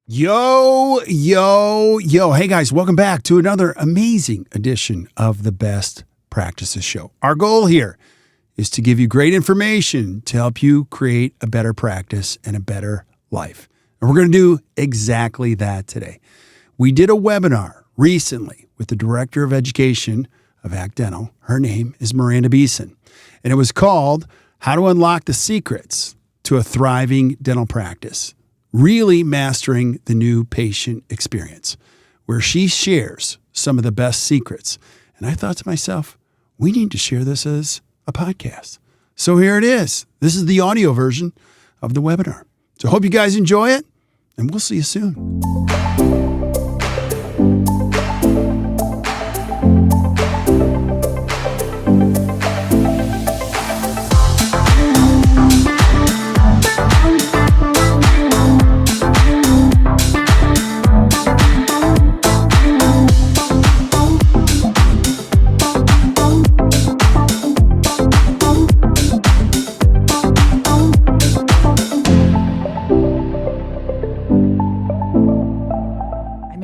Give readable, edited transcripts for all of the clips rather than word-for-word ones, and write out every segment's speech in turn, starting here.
Yo, yo, yo. Hey guys, welcome back to another amazing edition of the Best Practices Show. Our goal here is to give you great information to help you create a better practice and a better life. And we're going to do exactly that today. We did a webinar recently with the Director of Education of ACT Dental. Her name is Miranda Beeson. And it was called How to Unlock the Secrets to a Thriving Dental Practice. Really mastering the new patient experience, where she shares some of the best secrets. And I thought to myself, we need to share this as a podcast. So here it is. This is the audio version of the webinar. So I hope you guys enjoy it, and we'll see you soon.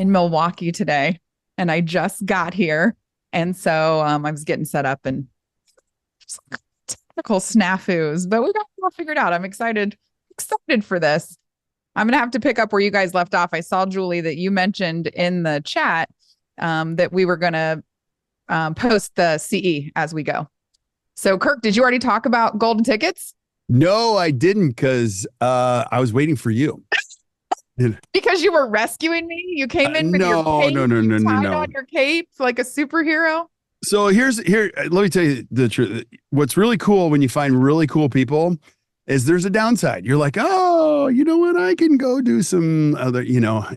Milwaukee today, and I just got here, and so I was getting set up and technical snafus, but we got it all figured out. I'm excited for this. I'm gonna have to pick up where you guys left off. I saw, Julie, that you mentioned in the chat that we were gonna post the CE as we go. So Kirk, did you already talk about golden tickets? No, I didn't, because I was waiting for you. Because you were rescuing me? You came in with your cape, tied on your cape like a superhero? So let me tell you the truth. What's really cool when you find really cool people is there's a downside. You're like, oh, you know what? I can go do some other,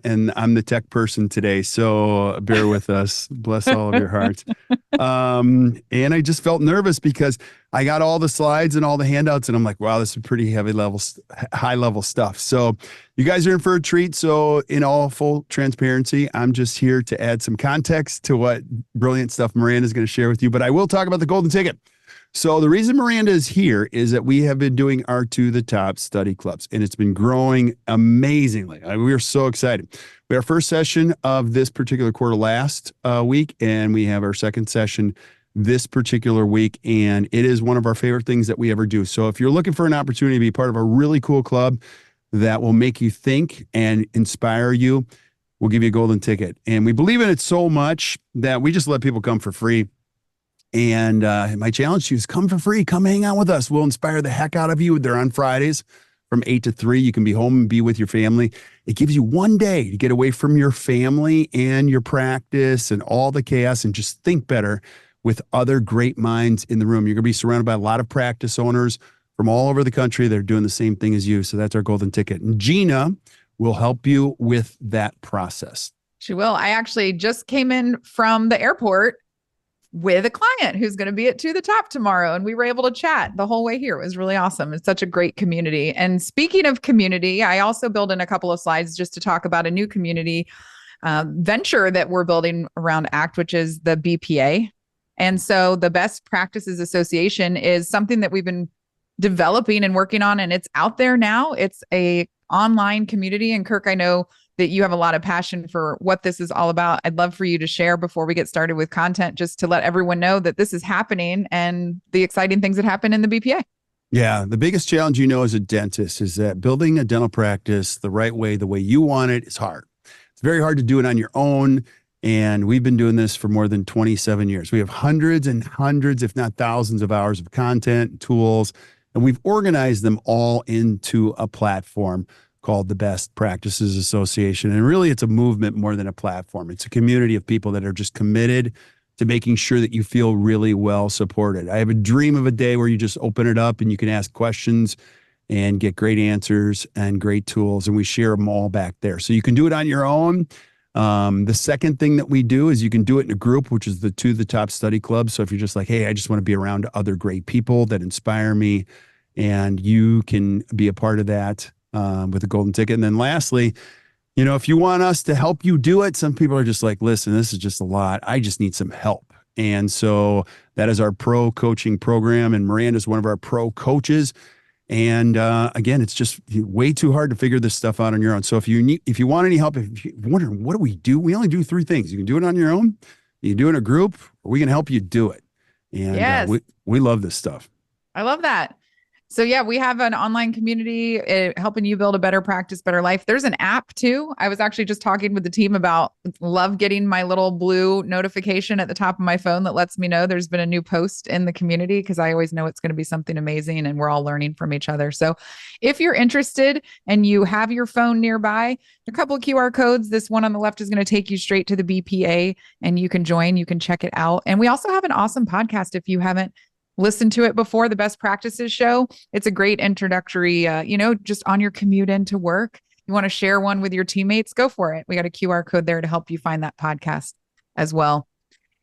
and I'm the tech person today. So bear with us. Bless all of your hearts. And I just felt nervous because I got all the slides and all the handouts, and I'm like, wow, this is pretty high level stuff. So you guys are in for a treat. So in all full transparency, I'm just here to add some context to what brilliant stuff Miranda is going to share with you, but I will talk about the golden ticket. So the reason Miranda is here is that we have been doing our To the Top study clubs, and it's been growing amazingly. We are so excited. We had our first session of this particular quarter last week, and we have our second session this particular week, and it is one of our favorite things that we ever do. So if you're looking for an opportunity to be part of a really cool club that will make you think and inspire you, we'll give you a golden ticket. And we believe in it so much that we just let people come for free. And my challenge to you is come for free. Come hang out with us. We'll inspire the heck out of you. They're on Fridays from 8 to 3. You can be home and be with your family. It gives you one day to get away from your family and your practice and all the chaos and just think better with other great minds in the room. You're going to be surrounded by a lot of practice owners from all over the country that are doing the same thing as you. So that's our golden ticket. And Gina will help you with that process. She will. I actually just came in from the airport with a client who's going to be at To the Top tomorrow. And we were able to chat the whole way here. It was really awesome. It's such a great community. And speaking of community, I also built in a couple of slides just to talk about a new community venture that we're building around ACT, which is the BPA. And so the Best Practices Association is something that we've been developing and working on, and it's out there now. It's a online community. And Kirk, I know that you have a lot of passion for what this is all about. I'd love for you to share before we get started with content, just to let everyone know that this is happening and the exciting things that happen in the BPA. Yeah. The biggest challenge, as a dentist is that building a dental practice the right way, the way you want it, is hard. It's very hard to do it on your own. And we've been doing this for more than 27 years. We have hundreds and hundreds, if not thousands of hours of content, tools, and we've organized them all into a platform called the Best Practices Association. And really, it's a movement more than a platform. It's a community of people that are just committed to making sure that you feel really well supported. I have a dream of a day where you just open it up and you can ask questions and get great answers and great tools, and we share them all back there. So you can do it on your own. The second thing that we do is you can do it in a group, which is the To the Top Study Club. So if you're just like, hey, I just want to be around other great people that inspire me, and you can be a part of that with a golden ticket. And then lastly, if you want us to help you do it, some people are just like, listen, this is just a lot. I just need some help. And so that is our pro coaching program. And Miranda is one of our pro coaches. And again, it's just way too hard to figure this stuff out on your own. So if you want any help, if you're wondering what do, we only do three things. You can do it on your own, you can do it in a group, or we can help you do it. And Yes. We love this stuff. I love that. So yeah, we have an online community helping you build a better practice, better life. There's an app too. I was actually just talking with the team about love getting my little blue notification at the top of my phone that lets me know there's been a new post in the community, because I always know it's going to be something amazing and we're all learning from each other. So if you're interested and you have your phone nearby, a couple of QR codes. This one on the left is going to take you straight to the BPA and you can join, you can check it out. And we also have an awesome podcast if you haven't listen to it before, the Best Practices Show. It's a great introductory, just on your commute into work. You want to share one with your teammates, go for it. We got a QR code there to help you find that podcast as well.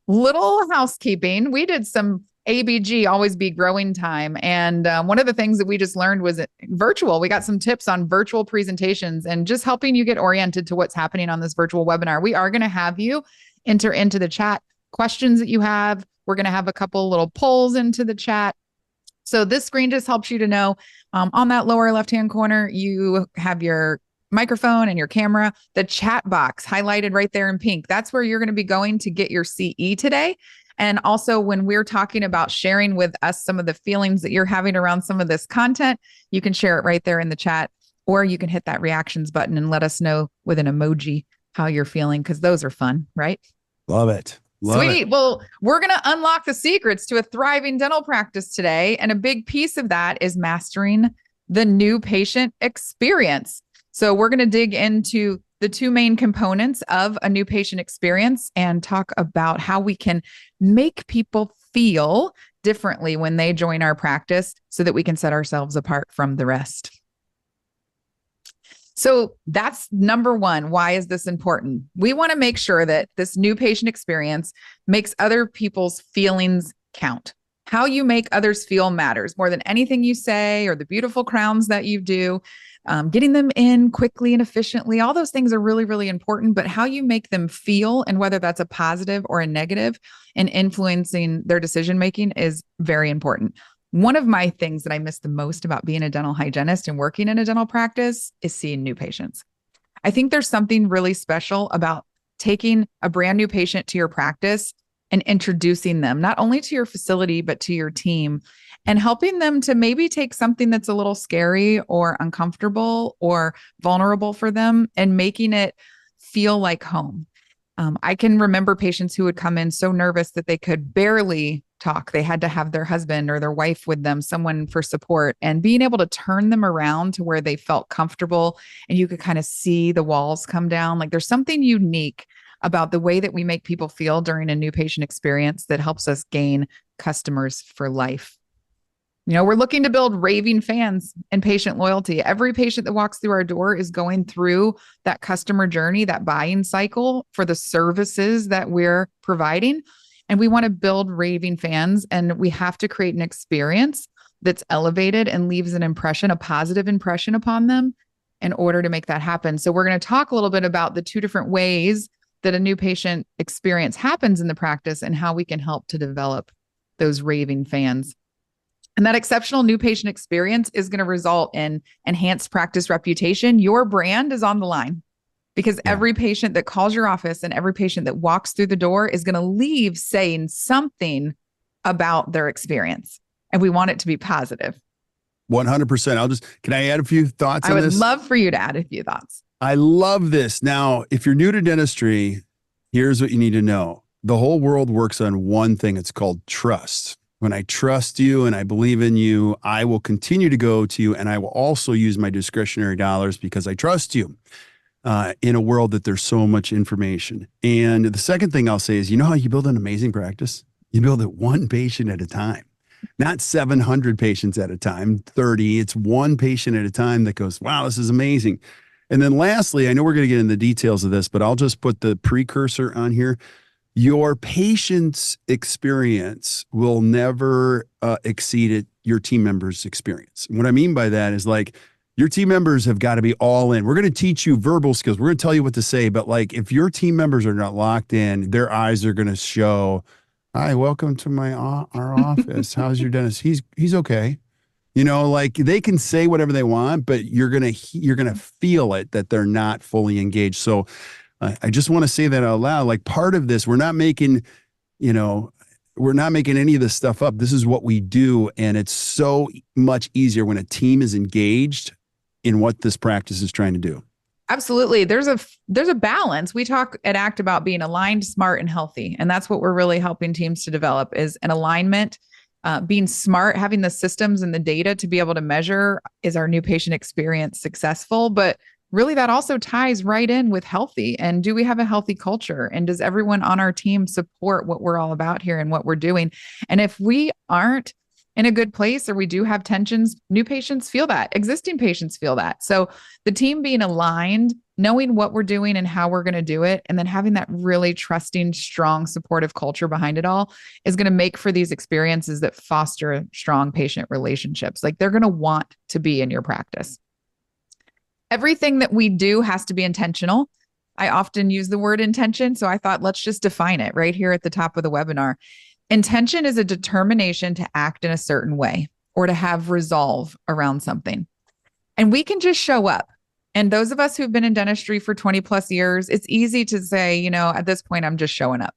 Little housekeeping. We did some ABG, always be growing time. And one of the things that we just learned was virtual. We got some tips on virtual presentations and just helping you get oriented to what's happening on this virtual webinar. We are going to have you enter into the chat questions that you have. We're going to have a couple little polls into the chat. So this screen just helps you to know on that lower left-hand corner, you have your microphone and your camera, the chat box highlighted right there in pink. That's where you're going to be going to get your CE today. And also when we're talking about sharing with us some of the feelings that you're having around some of this content, you can share it right there in the chat, or you can hit that reactions button and let us know with an emoji how you're feeling, because those are fun, right? Love it. Sweet. Well, we're going to unlock the secrets to a thriving dental practice today. And a big piece of that is mastering the new patient experience. So we're going to dig into the two main components of a new patient experience and talk about how we can make people feel differently when they join our practice so that we can set ourselves apart from the rest. So that's number one. Why is this important? We want to make sure that this new patient experience makes other people's feelings count. How you make others feel matters more than anything you say or the beautiful crowns that you do. Getting them in quickly and efficiently, all those things are really, really important. But how you make them feel, and whether that's a positive or a negative, and influencing their decision-making is very important. One of my things that I miss the most about being a dental hygienist and working in a dental practice is seeing new patients. I think there's something really special about taking a brand new patient to your practice and introducing them not only to your facility, but to your team, and helping them to maybe take something that's a little scary or uncomfortable or vulnerable for them and making it feel like home. I can remember patients who would come in so nervous that they could barely talk. They had to have their husband or their wife with them, someone for support, and being able to turn them around to where they felt comfortable and you could kind of see the walls come down. Like there's something unique about the way that we make people feel during a new patient experience that helps us gain customers for life. You know, we're looking to build raving fans and patient loyalty. Every patient that walks through our door is going through that customer journey, that buying cycle for the services that we're providing. And we want to build raving fans, and we have to create an experience that's elevated and leaves an impression, a positive impression upon them in order to make that happen. So we're going to talk a little bit about the two different ways that a new patient experience happens in the practice and how we can help to develop those raving fans. And that exceptional new patient experience is going to result in enhanced practice reputation. Your brand is on the line because every patient that calls your office and every patient that walks through the door is going to leave saying something about their experience. And we want it to be positive. 100%. Can I add a few thoughts on this? I would love for you to add a few thoughts. I love this. Now, if you're new to dentistry, here's what you need to know. The whole world works on one thing. It's called trust. When I trust you and I believe in you, I will continue to go to you, and I will also use my discretionary dollars because I trust you in a world that there's so much information. And the second thing I'll say is, you know how you build an amazing practice? You build it one patient at a time, not 700 patients at a time, 30. It's one patient at a time that goes, wow, this is amazing. And then lastly, I know we're going to get into the details of this, but I'll just put the precursor on here. Your patient's experience will never exceed your team members' experience. And what I mean by that is, like, your team members have got to be all in. We're going to teach you verbal skills. We're going to tell you what to say. But like, if your team members are not locked in, their eyes are going to show, hi, welcome to our office. How's your dentist? He's okay. Like they can say whatever they want, but you're gonna feel it that they're not fully engaged. So I just want to say that out loud. Like part of this, you know, we're not making any of this stuff up. This is what we do, and it's so much easier when a team is engaged in what this practice is trying to do. Absolutely. There's a balance. We talk at ACT about being aligned, smart, and healthy. And that's what we're really helping teams to develop is an alignment, being smart, having the systems and the data to be able to measure, is our new patient experience successful? But really that also ties right in with healthy. And do we have a healthy culture? And does everyone on our team support what we're all about here and what we're doing? And if we aren't in a good place or we do have tensions, new patients feel that, existing patients feel that. So the team being aligned, knowing what we're doing and how we're going to do it, and then having that really trusting, strong, supportive culture behind it all is going to make for these experiences that foster strong patient relationships. Like they're going to want to be in your practice. Everything that we do has to be intentional. I often use the word intention. So I thought, let's just define it right here at the top of the webinar. Intention is a determination to act in a certain way or to have resolve around something. And we can just show up. And those of us who've been in dentistry for 20 plus years, it's easy to say, at this point, I'm just showing up.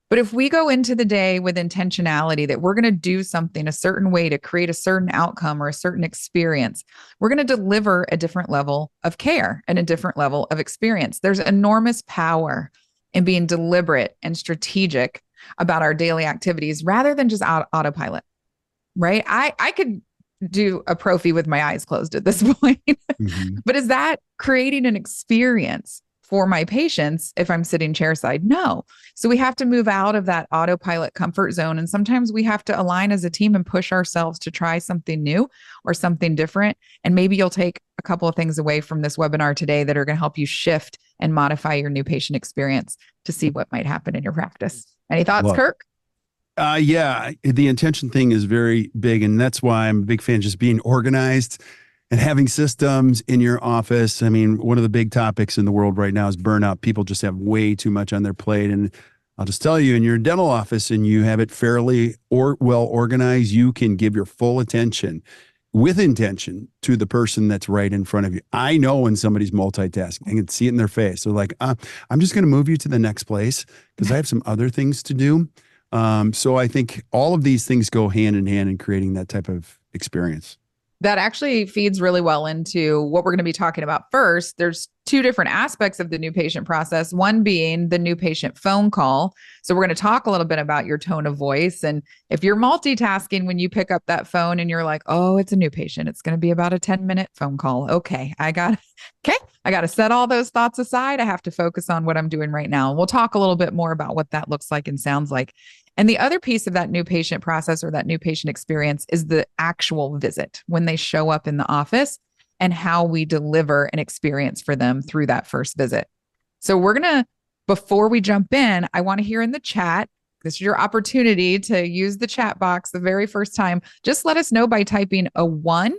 But if we go into the day with intentionality that we're going to do something a certain way to create a certain outcome or a certain experience, we're going to deliver a different level of care and a different level of experience. There's enormous power in being deliberate and strategic about our daily activities rather than just autopilot, right? I could do a prophy with my eyes closed at this point, but is that creating an experience for my patients if I'm sitting chairside? No. So we have to move out of that autopilot comfort zone. And sometimes we have to align as a team and push ourselves to try something new or something different. And maybe you'll take a couple of things away from this webinar today that are going to help you shift and modify your new patient experience to see what might happen in your practice. Any thoughts, Kirk? Yeah, the intention thing is very big. And that's why I'm a big fan of just being organized and having systems in your office. I mean, one of the big topics in the world right now is burnout. People just have way too much on their plate. And I'll just tell you, in your dental office and you have it fairly or well organized, you can give your full attention with intention to the person that's right in front of you. I know when somebody's multitasking, I can see it in their face. They're like, I'm just going to move you to the next place because I have some other things to do. So I think all of these things go hand in hand in creating that type of experience. That actually feeds really well into what we're going to be talking about first. There's two different aspects of the new patient process, one being the new patient phone call. So we're going to talk a little bit about your tone of voice. And if you're multitasking when you pick up that phone and you're like, oh, it's a new patient, it's going to be about a 10-minute phone call. I got to set all those thoughts aside. I have to focus on what I'm doing right now. We'll talk a little bit more about what that looks like and sounds like. And the other piece of that new patient process or that new patient experience is the actual visit when they show up in the office and how we deliver an experience for them through that first visit. So before we jump in, I want to hear in the chat, this is your opportunity to use the chat box the very first time. Just let us know by typing a 1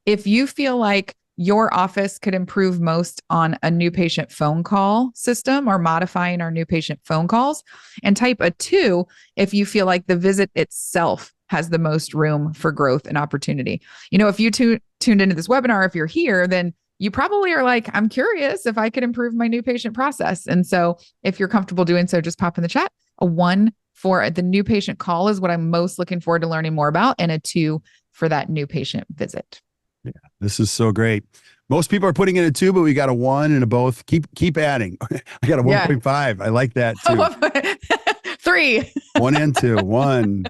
if you feel like your office could improve most on a new patient phone call system or modifying our new patient phone calls, and type a 2 if you feel like the visit itself has the most room for growth and opportunity. If you tuned into this webinar, if you're here, then you probably are like, I'm curious if I could improve my new patient process. And so if you're comfortable doing so, just pop in the chat. A 1 for the new patient call is what I'm most looking forward to learning more about, and a 2 for that new patient visit. Yeah, this is so great. Most people are putting in a 2, but we got a 1 and a both. Keep adding. I got a 1.5. I like that too. 3. 1 and 2. 1.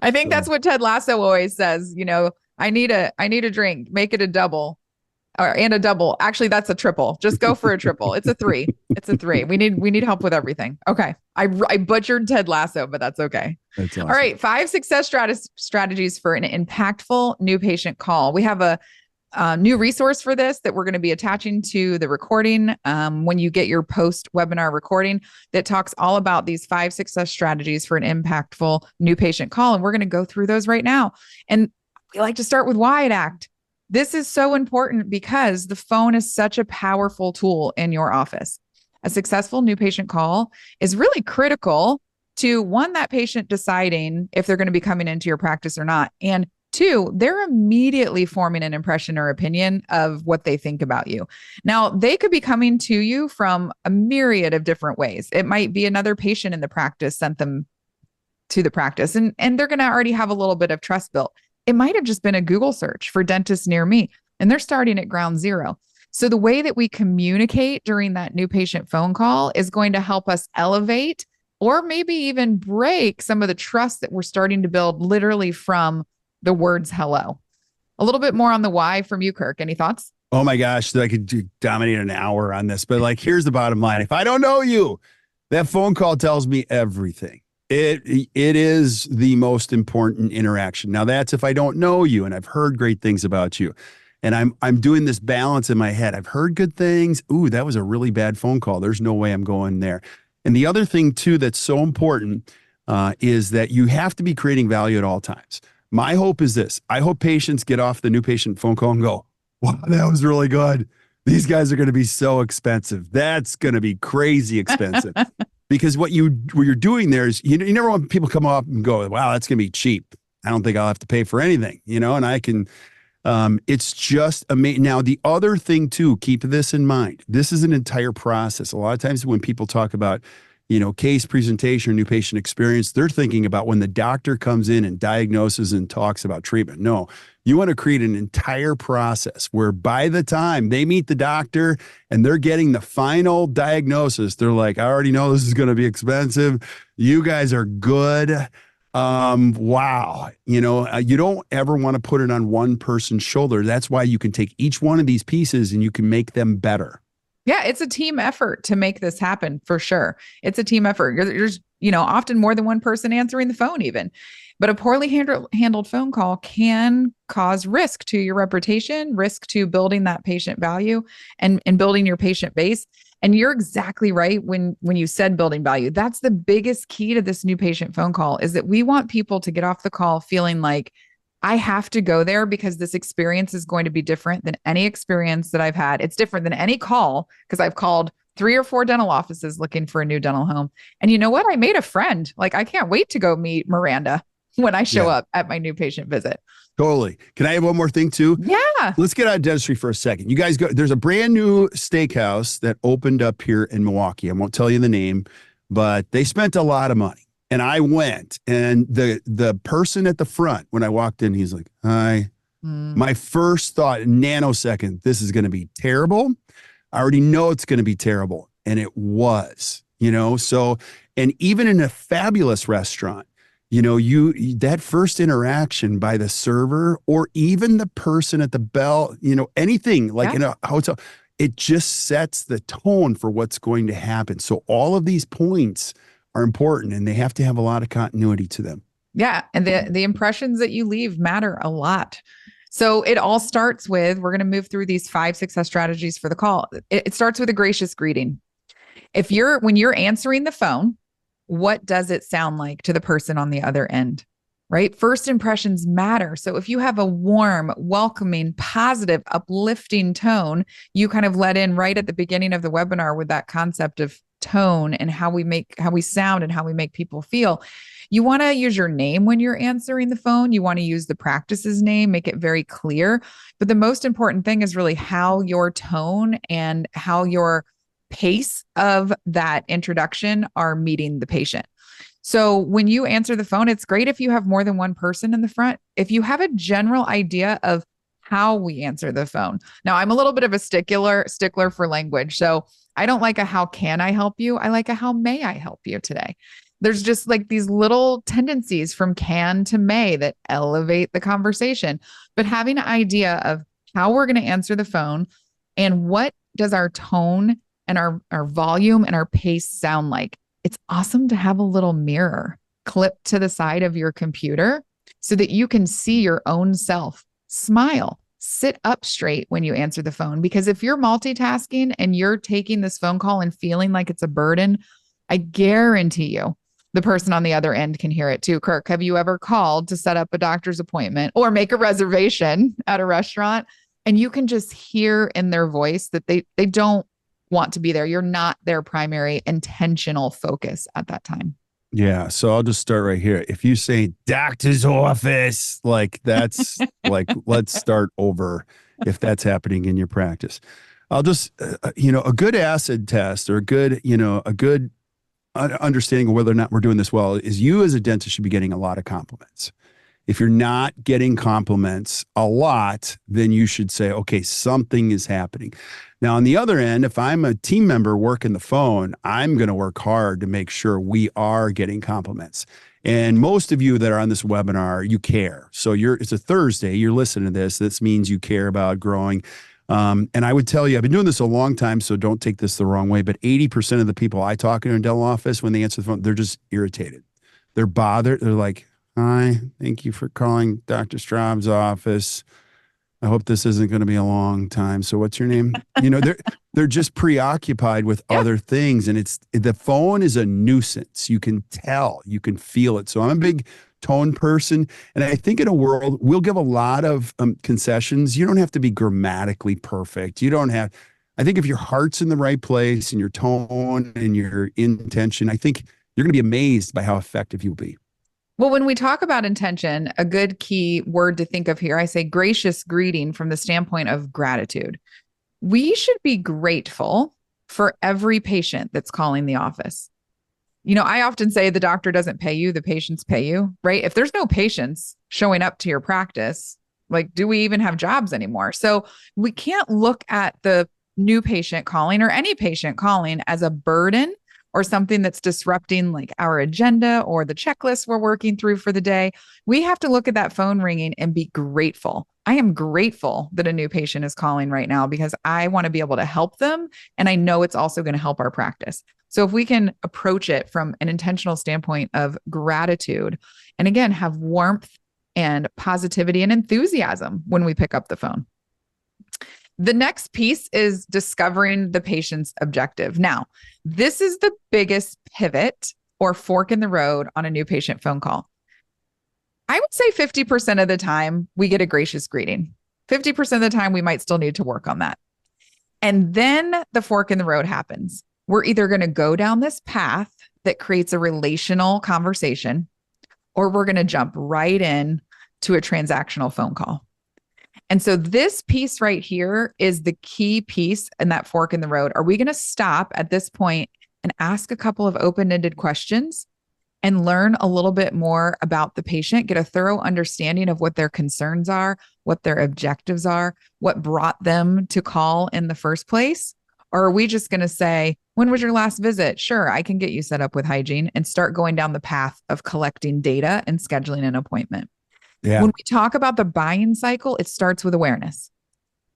I think that's what Ted Lasso always says. I need a drink. Make it a double. And a double. Actually, that's a triple. Just go for a triple. It's a 3. It's a 3. We need help with everything. Okay. I butchered Ted Lasso, but that's okay. That's awesome. All right. 5 success strategies for an impactful new patient call. We have a new resource for this that we're going to be attaching to the recording when you get your post-webinar recording that talks all about these 5 success strategies for an impactful new patient call. And we're going to go through those right now. And we like to start with why at ACT. This is so important because the phone is such a powerful tool in your office. A successful new patient call is really critical to, one, that patient deciding if they're going to be coming into your practice or not, and Two, they're immediately forming an impression or opinion of what they think about you. Now, they could be coming to you from a myriad of different ways. It might be another patient in the practice sent them to the practice, and they're going to already have a little bit of trust built. It might have just been a Google search for dentists near me, and they're starting at ground zero. So the way that we communicate during that new patient phone call is going to help us elevate or maybe even break some of the trust that we're starting to build literally from the words hello. A little bit more on the why from you, Kirk. Any thoughts? Oh my gosh, I could dominate an hour on this, but like, here's the bottom line. If I don't know you, that phone call tells me everything. It is the most important interaction. Now that's if I don't know you and I've heard great things about you. And I'm doing this balance in my head. I've heard good things. Ooh, that was a really bad phone call. There's no way I'm going there. And the other thing too that's so important is that you have to be creating value at all times. My hope is this. I hope patients get off the new patient phone call and go, wow, that was really good. These guys are going to be so expensive. That's going to be crazy expensive. Because what you're doing there is, you never want people come up and go, wow, that's going to be cheap. I don't think I'll have to pay for anything, and I can, it's just amazing. Now, the other thing too, keep this in mind. This is an entire process. A lot of times when people talk about, case presentation or new patient experience, they're thinking about when the doctor comes in and diagnoses and talks about treatment. No, you want to create an entire process where by the time they meet the doctor and they're getting the final diagnosis, they're like, I already know this is going to be expensive. You guys are good. Wow. You don't ever want to put it on one person's shoulder. That's why you can take each one of these pieces and you can make them better. Yeah, it's a team effort to make this happen for sure. It's a team effort. There's, often more than one person answering the phone even. But a poorly handled phone call can cause risk to your reputation, risk to building that patient value and building your patient base. And you're exactly right when you said building value. That's the biggest key to this new patient phone call is that we want people to get off the call feeling like, I have to go there because this experience is going to be different than any experience that I've had. It's different than any call because I've called 3 or 4 dental offices looking for a new dental home. And you know what? I made a friend. Like, I can't wait to go meet Miranda when I show up at my new patient visit. Totally. Can I have one more thing too? Yeah. Let's get out of dentistry for a second. You guys go, there's a brand new steakhouse that opened up here in Milwaukee. I won't tell you the name, but they spent a lot of money. And I went, and the person at the front, when I walked in, he's like, hi. My first thought, nanosecond, this is going to be terrible. I already know it's going to be terrible. And it was, so, and even in a fabulous restaurant, that first interaction by the server or even the person at the bell, anything like in a hotel, it just sets the tone for what's going to happen. So all of these points are important and they have to have a lot of continuity to them. Yeah. And the impressions that you leave matter a lot. So it all starts with, we're going to move through these 5 success strategies for the call. It starts with a gracious greeting. When you're answering the phone, what does it sound like to the person on the other end? Right? First impressions matter. So if you have a warm, welcoming, positive, uplifting tone, you kind of let in right at the beginning of the webinar with that concept of tone and how we sound and how we make people feel. You want to use your name when you're answering the phone. You want to use the practice's name, make it very clear. But the most important thing is really how your tone and how your pace of that introduction are meeting the patient. So when you answer the phone, it's great if you have more than one person in the front. If you have a general idea of how we answer the phone. Now, I'm a little bit of a stickler for language. So I don't like a how can I help you? I like a how may I help you today? There's just like these little tendencies from can to may that elevate the conversation. But having an idea of how we're going to answer the phone and what does our tone and our volume and our pace sound like. It's awesome to have a little mirror clipped to the side of your computer so that you can see your own self. Smile, sit up straight when you answer the phone. Because if you're multitasking and you're taking this phone call and feeling like it's a burden, I guarantee you the person on the other end can hear it too. Kirk, have you ever called to set up a doctor's appointment or make a reservation at a restaurant? And you can just hear in their voice that they don't want to be there. You're not their primary intentional focus at that time. Yeah. So I'll just start right here. If you say doctor's office, like that's like, let's start over if that's happening in your practice. I'll just, a good acid test or a good understanding of whether or not we're doing this well is you as a dentist should be getting a lot of compliments. If you're not getting compliments a lot, then you should say, okay, something is happening. Now, on the other end, if I'm a team member working the phone, I'm going to work hard to make sure we are getting compliments. And most of you that are on this webinar, you care. So it's a Thursday, you're listening to this. This means you care about growing. And I would tell you, I've been doing this a long time, so don't take this the wrong way, but 80% of the people I talk to in a dental office, when they answer the phone, they're just irritated. They're bothered. They're like, hi, thank you for calling Dr. Straub's office. I hope this isn't going to be a long time. So what's your name? They're just preoccupied with other things. And the phone is a nuisance. You can tell, you can feel it. So I'm a big tone person. And I think in a world, we'll give a lot of concessions. You don't have to be grammatically perfect. I think if your heart's in the right place and your tone and your intention, I think you're going to be amazed by how effective you'll be. Well, when we talk about intention, a good key word to think of here, I say gracious greeting from the standpoint of gratitude. We should be grateful for every patient that's calling the office. I often say the doctor doesn't pay you, the patients pay you, right? If there's no patients showing up to your practice, like, do we even have jobs anymore? So we can't look at the new patient calling or any patient calling as a burden or something that's disrupting like our agenda or the checklist we're working through for the day. We have to look at that phone ringing and be grateful. I am grateful that a new patient is calling right now because I want to be able to help them. And I know it's also going to help our practice. So if we can approach it from an intentional standpoint of gratitude, and again, have warmth and positivity and enthusiasm when we pick up the phone. The next piece is discovering the patient's objective. Now, this is the biggest pivot or fork in the road on a new patient phone call. I would say 50% of the time we get a gracious greeting. 50% of the time we might still need to work on that. And then the fork in the road happens. We're either going to go down this path that creates a relational conversation, or we're going to jump right in to a transactional phone call. And so this piece right here is the key piece in that fork in the road. Are we going to stop at this point and ask a couple of open-ended questions and learn a little bit more about the patient, get a thorough understanding of what their concerns are, what their objectives are, what brought them to call in the first place? Or are we just going to say, when was your last visit? Sure, I can get you set up with hygiene, and start going down the path of collecting data and scheduling an appointment. Yeah. When we talk about the buying cycle, it starts with awareness.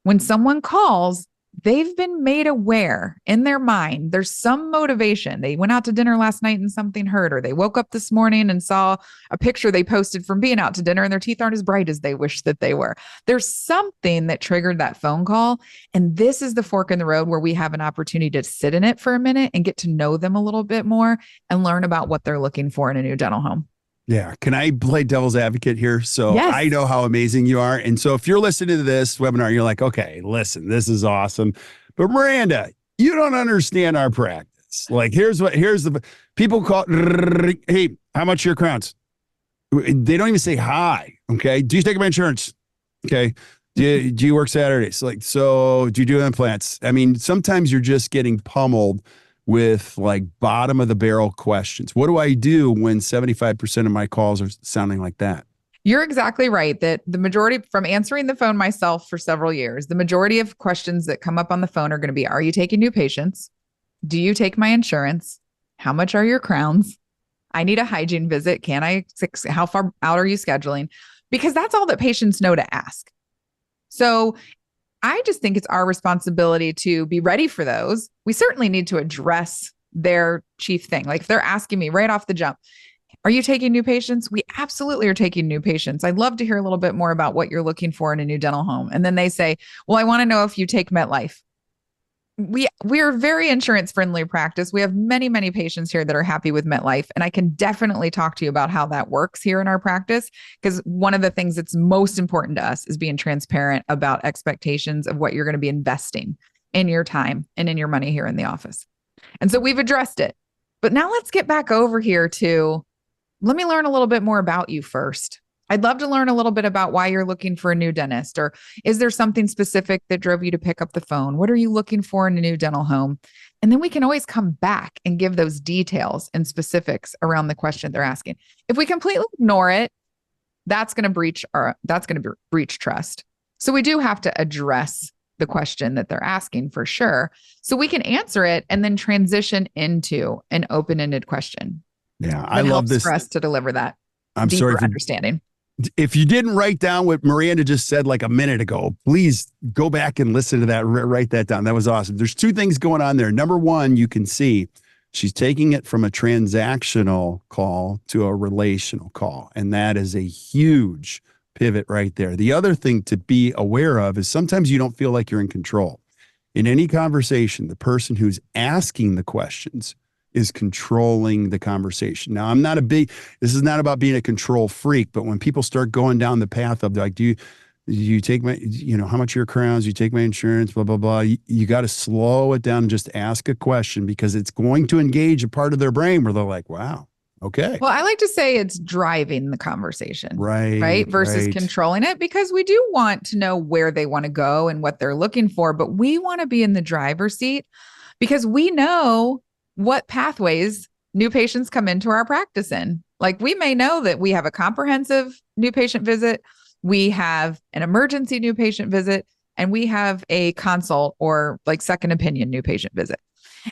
When someone calls, they've been made aware in their mind. There's some motivation. They went out to dinner last night and something hurt, or they woke up this morning and saw a picture they posted from being out to dinner and their teeth aren't as bright as they wish that they were. There's something that triggered that phone call. And this is the fork in the road where we have an opportunity to sit in it for a minute and get to know them a little bit more and learn about what they're looking for in a new dental home. Yeah. Can I play devil's advocate here? So Yes. I know how amazing you are. And so if you're listening to this webinar, you're like, okay, listen, this is awesome. But Miranda, you don't understand our practice. Like, here's the people call, hey, how much are your crowns? They don't even say hi. Okay. Do you take my insurance? Okay. Do you work Saturdays? So do you do implants? I mean, sometimes you're just getting pummeled with like bottom of the barrel questions. What do I do when 75% of my calls are sounding like that? You're exactly right that the majority, from answering the phone myself for several years, the majority of questions that come up on the phone are going to be, are you taking new patients? Do you take my insurance? How much are your crowns? I need a hygiene visit. How far out are you scheduling? Because that's all that patients know to ask. So I just think it's our responsibility to be ready for those. We certainly need to address their chief thing. Like if they're asking me right off the jump, are you taking new patients? We absolutely are taking new patients. I'd love to hear a little bit more about what you're looking for in a new dental home. And then they say, well, I want to know if you take MetLife. We are a very insurance friendly practice. We have many, many patients here that are happy with MetLife. And I can definitely talk to you about how that works here in our practice. Because one of the things that's most important to us is being transparent about expectations of what you're going to be investing in your time and in your money here in the office. And so we've addressed it. But now let's get back over here to, let me learn a little bit more about you first. I'd love to learn a little bit about why you're looking for a new dentist, or is there something specific that drove you to pick up the phone? What are you looking for in a new dental home? And then we can always come back and give those details and specifics around the question they're asking. If we completely ignore it, that's going to breach trust. So we do have to address the question that they're asking for sure, so we can answer it and then transition into an open-ended question. Yeah, I love this. For us to deliver that I'm deeper sorry understanding. If you didn't write down what Miranda just said like a minute ago, please go back and listen to that. Write that down. That was awesome. There's two things going on there. Number one, you can see she's taking it from a transactional call to a relational call. And that is a huge pivot right there. The other thing to be aware of is sometimes you don't feel like you're in control. In any conversation, the person who's asking the questions is controlling the conversation. Now, this is not about being a control freak, but when people start going down the path of like, do you take my, how much are your crowns? You take my insurance, blah, blah, blah. You got to slow it down and just ask a question, because it's going to engage a part of their brain where they're like, wow, okay. Well, I like to say it's driving the conversation, right? Versus controlling it, because we do want to know where they want to go and what they're looking for, but we want to be in the driver's seat because we know what pathways new patients come into our practice in. Like, we may know that we have a comprehensive new patient visit, we have an emergency new patient visit, and we have a consult or like second opinion new patient visit.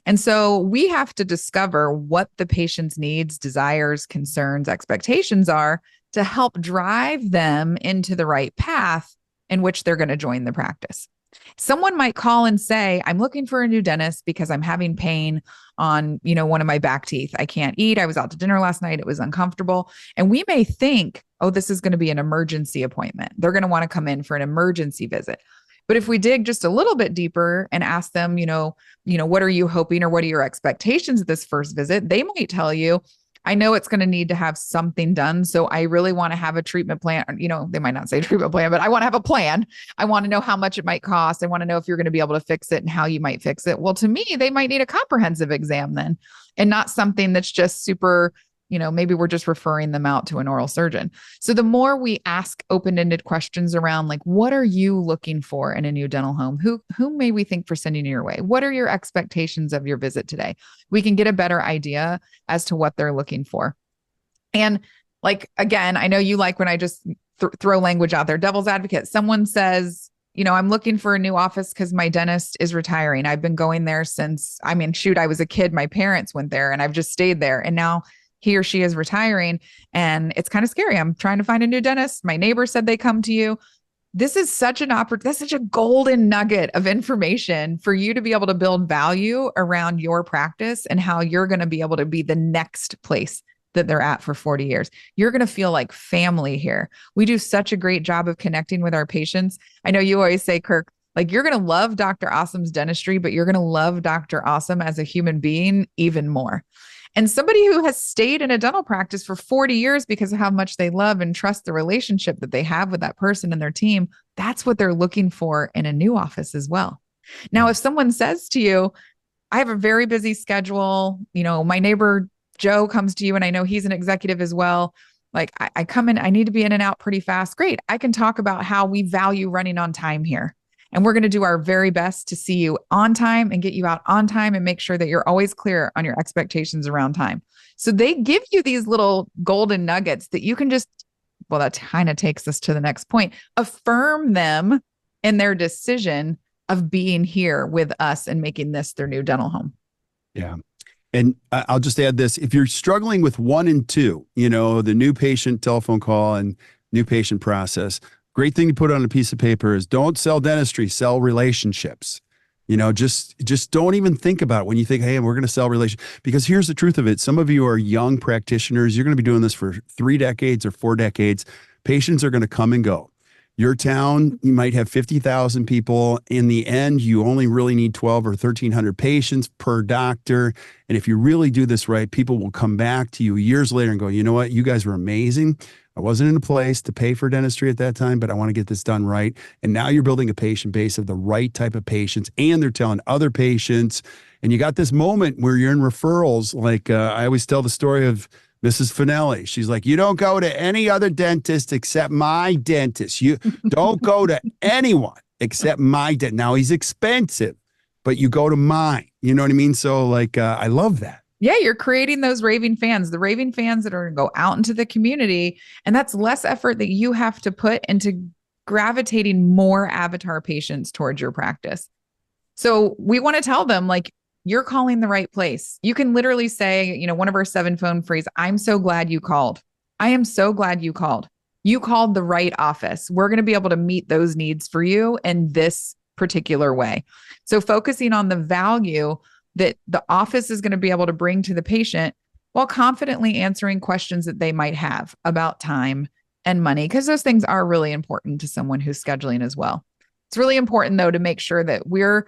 And so we have to discover what the patient's needs, desires, concerns, expectations are to help drive them into the right path in which they're going to join the practice. Someone might call and say, I'm looking for a new dentist because I'm having pain on, one of my back teeth. I can't eat. I was out to dinner last night. It was uncomfortable. And we may think, oh, this is going to be an emergency appointment. They're going to want to come in for an emergency visit. But if we dig just a little bit deeper and ask them, what are you hoping, or what are your expectations of this first visit? They might tell you, I know it's going to need to have something done. So I really want to have a treatment plan. They might not say treatment plan, but I want to have a plan. I want to know how much it might cost. I want to know if you're going to be able to fix it and how you might fix it. Well, to me, they might need a comprehensive exam then, and not something that's just super, maybe we're just referring them out to an oral surgeon. So the more we ask open-ended questions around, like, what are you looking for in a new dental home? Who may we think for sending you your way? What are your expectations of your visit today? We can get a better idea as to what they're looking for. And like, again, I know you like when I just throw language out there, devil's advocate. Someone says, I'm looking for a new office because my dentist is retiring. I've been going there since, I was a kid. My parents went there and I've just stayed there. And now he or she is retiring and it's kind of scary. I'm trying to find a new dentist. My neighbor said they come to you. This is such that's such a golden nugget of information for you to be able to build value around your practice and how you're going to be able to be the next place that they're at for 40 years. You're going to feel like family here. We do such a great job of connecting with our patients. I know you always say, Kirk, like, you're going to love Dr. Awesome's dentistry, but you're going to love Dr. Awesome as a human being even more. And somebody who has stayed in a dental practice for 40 years because of how much they love and trust the relationship that they have with that person and their team, that's what they're looking for in a new office as well. Now, if someone says to you, I have a very busy schedule, my neighbor Joe comes to you and I know he's an executive as well. Like, I come in, I need to be in and out pretty fast. Great. I can talk about how we value running on time here. And we're going to do our very best to see you on time and get you out on time and make sure that you're always clear on your expectations around time. So they give you these little golden nuggets that you can that kind of takes us to the next point, affirm them in their decision of being here with us and making this their new dental home. Yeah. And I'll just add this. If you're struggling with 1 and 2, the new patient telephone call and new patient process, great thing to put on a piece of paper is don't sell dentistry, sell relationships. Just don't even think about it when you think, hey, we're going to sell relationships. Because here's the truth of it. Some of you are young practitioners. You're going to be doing this for 3 decades or 4 decades. Patients are going to come and go. Your town, you might have 50,000 people. In the end, you only really need 12 or 1,300 patients per doctor. And if you really do this right, people will come back to you years later and go, you know what? You guys were amazing. I wasn't in a place to pay for dentistry at that time, but I want to get this done right. And now you're building a patient base of the right type of patients, and they're telling other patients. And you got this moment where you're in referrals. Like I always tell the story of Mrs. Finelli. She's like, you don't go to any other dentist except my dentist. You don't go to anyone except my dentist. Now he's expensive, but you go to mine. You know what I mean? So like, I love that. Yeah, you're creating those raving fans, the raving fans that are going to go out into the community. And that's less effort that you have to put into gravitating more avatar patients towards your practice. So we want to tell them, like, you're calling the right place. You can literally say, you know, one of our 7 phone phrases, I'm so glad you called. I am so glad you called. You called the right office. We're going to be able to meet those needs for you in this particular way. So focusing on the value that the office is going to be able to bring to the patient while confidently answering questions that they might have about time and money, because those things are really important to someone who's scheduling as well. It's really important, though, to make sure that we're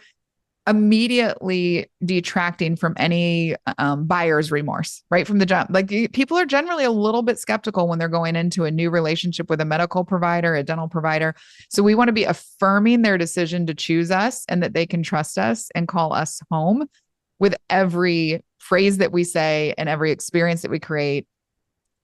immediately detracting from any buyer's remorse right from the jump. Like, people are generally a little bit skeptical when they're going into a new relationship with a medical provider, a dental provider. So we want to be affirming their decision to choose us and that they can trust us and call us home with every phrase that we say and every experience that we create.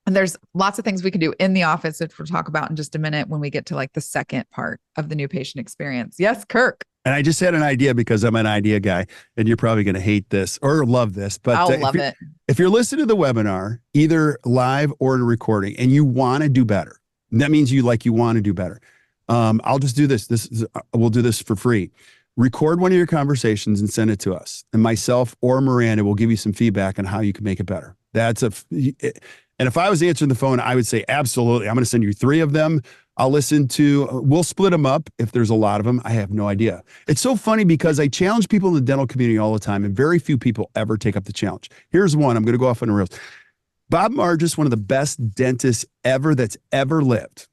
And there's lots of things we can do in the office, which we'll talk about in just a minute when we get to like the second part of the new patient experience. Yes, Kirk. And I just had an idea because I'm an idea guy, and you're probably going to hate this or love this. But I'll love it. If you're listening to the webinar, either live or in a recording, and you want to do better, that means you want to do better. I'll just do this. We'll do this for free. Record one of your conversations and send it to us. And myself or Miranda will give you some feedback on how you can make it better. And if I was answering the phone, I would say, absolutely. I'm going to send you 3 of them. We'll split them up if there's a lot of them. I have no idea. It's so funny because I challenge people in the dental community all the time, and very few people ever take up the challenge. Here's one. I'm going to go off on the rails. Bob Margis, one of the best dentists ever that's ever lived.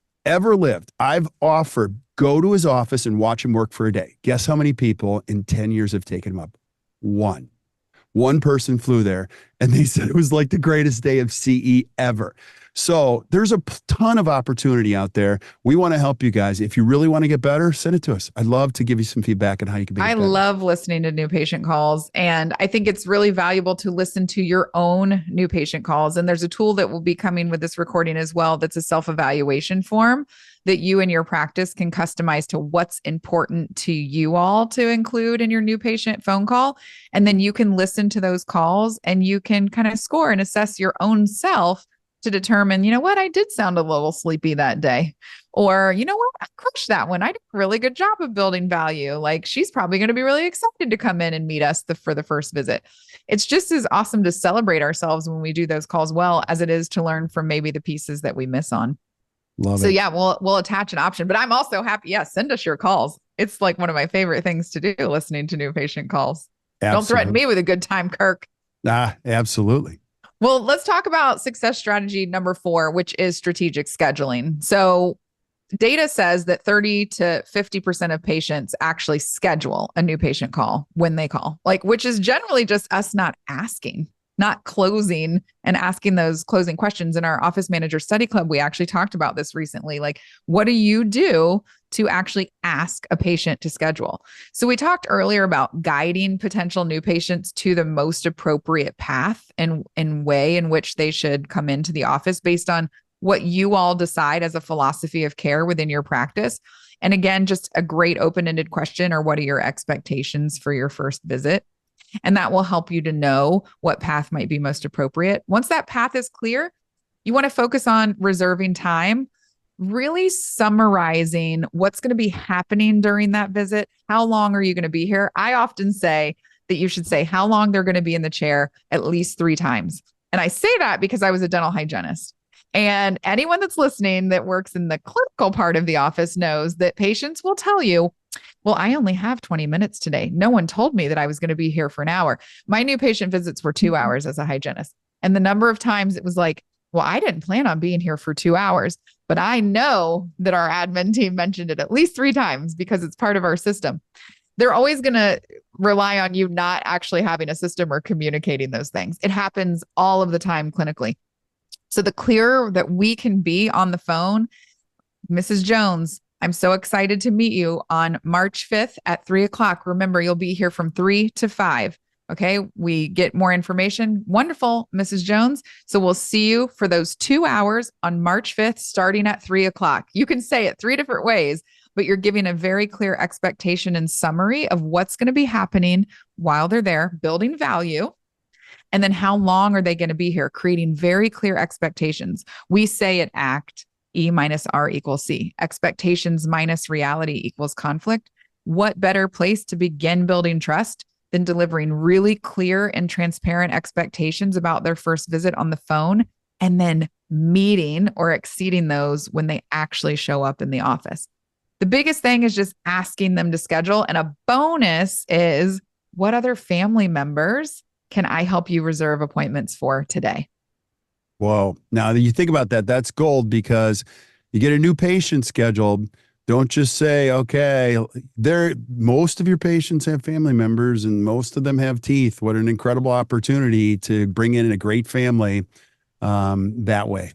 I've offered, go to his office and watch him work for a day. Guess how many people in 10 years have taken him up? One person flew there, and they said it was like the greatest day of CE ever. So there's a ton of opportunity out there. We want to help you guys. If you really want to get better, send it to us. I'd love to give you some feedback on how you can be better. I love listening to new patient calls. And I think it's really valuable to listen to your own new patient calls. And there's a tool that will be coming with this recording as well. That's a self-evaluation form that you and your practice can customize to what's important to you all to include in your new patient phone call. And then you can listen to those calls and you can kind of score and assess your own self to determine, you know what, I did sound a little sleepy that day. Or, you know what, I crushed that one. I did a really good job of building value. Like, she's probably going to be really excited to come in and meet us for the first visit. It's just as awesome to celebrate ourselves when we do those calls well as it is to learn from maybe the pieces that we miss on. Love it. So yeah, we'll attach an option, but I'm also happy. Yeah, send us your calls. It's like one of my favorite things to do, listening to new patient calls. Absolutely. Don't threaten me with a good time, Kirk. Absolutely. Well, let's talk about success strategy number 4, which is strategic scheduling. So data says that 30 to 50% of patients actually schedule a new patient call when they call, which is generally just us not asking, not closing and asking those closing questions. In our office manager study club, we actually talked about this recently. Like, what do you do to actually ask a patient to schedule? So we talked earlier about guiding potential new patients to the most appropriate path and way in which they should come into the office based on what you all decide as a philosophy of care within your practice. And again, just a great open-ended question, or what are your expectations for your first visit? And that will help you to know what path might be most appropriate. Once that path is clear, you want to focus on reserving time, really summarizing what's going to be happening during that visit. How long are you going to be here? I often say that you should say how long they're going to be in the chair at least 3 times. And I say that because I was a dental hygienist. And anyone that's listening that works in the clinical part of the office knows that patients will tell you, well, I only have 20 minutes today. No one told me that I was going to be here for an hour. My new patient visits were 2 hours as a hygienist. And the number of times it was like, Well, I didn't plan on being here for 2 hours, but I know that our admin team mentioned it at least 3 times because it's part of our system. They're always going to rely on you not actually having a system or communicating those things. It happens all of the time clinically. So the clearer that we can be on the phone, Mrs. Jones, I'm so excited to meet you on March 5th at 3:00. Remember, you'll be here from 3 to 5. Okay. We get more information. Wonderful, Mrs. Jones. So we'll see you for those 2 hours on March 5th, starting at 3:00. You can say it 3 different ways, but you're giving a very clear expectation and summary of what's going to be happening while they're there, building value. And then how long are they going to be here? Creating very clear expectations. We say at ACT, E minus R equals C. Expectations minus reality equals conflict. What better place to begin building trust than delivering really clear and transparent expectations about their first visit on the phone, and then meeting or exceeding those when they actually show up in the office? The biggest thing is just asking them to schedule. And a bonus is, what other family members can I help you reserve appointments for today? Whoa. Now that you think about that, that's gold, because you get a new patient scheduled. Don't just say, okay, most of your patients have family members and most of them have teeth. What an incredible opportunity to bring in a great family that way.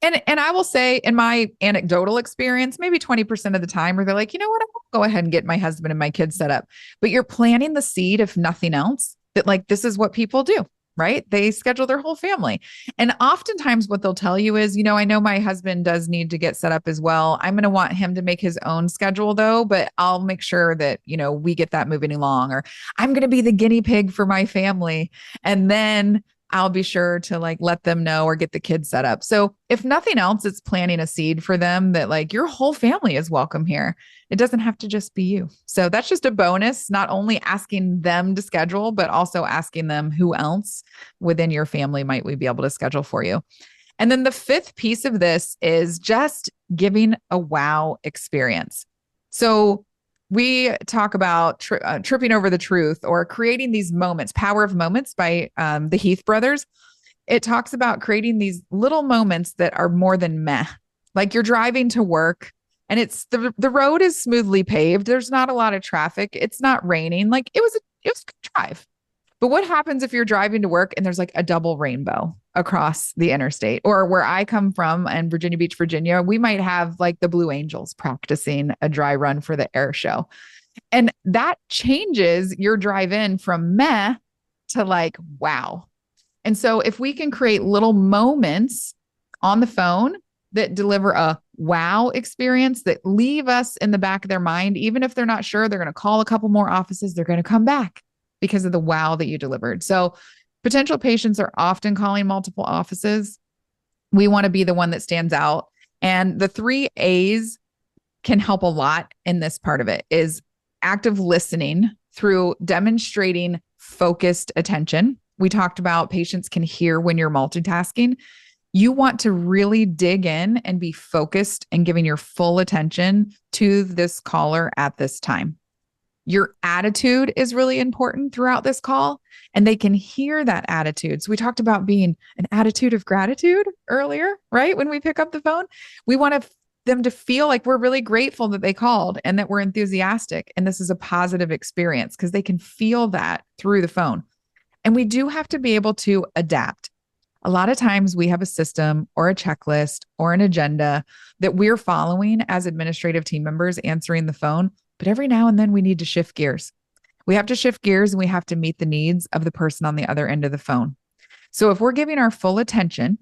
And I will say, in my anecdotal experience, maybe 20% of the time where they're like, you know what, I'll go ahead and get my husband and my kids set up. But you're planting the seed, if nothing else, that like, this is what people do, right? They schedule their whole family. And oftentimes what they'll tell you is, I know my husband does need to get set up as well. I'm going to want him to make his own schedule though, but I'll make sure that, we get that moving along, or I'm going to be the guinea pig for my family. And then I'll be sure to like let them know or get the kids set up. So if nothing else, it's planting a seed for them that like your whole family is welcome here. It doesn't have to just be you. So that's just a bonus, not only asking them to schedule, but also asking them who else within your family might we be able to schedule for you. And then the fifth piece of this is just giving a wow experience. So we talk about tripping over the truth, or creating these moments, Power of Moments by the Heath brothers. It talks about creating these little moments that are more than meh. Like you're driving to work and it's the road is smoothly paved. There's not a lot of traffic. It's not raining. Like it was a good drive. But what happens if you're driving to work and there's like a double rainbow across the interstate? Or where I come from in Virginia Beach, Virginia, we might have like the Blue Angels practicing a dry run for the air show. And that changes your drive in from meh to like, wow. And so if we can create little moments on the phone that deliver a wow experience, that leave us in the back of their mind, even if they're not sure, they're going to call a couple more offices, they're going to come back because of the wow that you delivered. So potential patients are often calling multiple offices. We want to be the one that stands out. And the 3 A's can help a lot in this part of it: is active listening through demonstrating focused attention. We talked about patients can hear when you're multitasking. You want to really dig in and be focused and giving your full attention to this caller at this time. Your attitude is really important throughout this call, and they can hear that attitude. So we talked about being an attitude of gratitude earlier, right? When we pick up the phone, we want them to feel like we're really grateful that they called and that we're enthusiastic. And this is a positive experience because they can feel that through the phone. And we do have to be able to adapt. A lot of times we have a system or a checklist or an agenda that we're following as administrative team members answering the phone. But every now and then we need to shift gears. We have to shift gears and we have to meet the needs of the person on the other end of the phone. So if we're giving our full attention,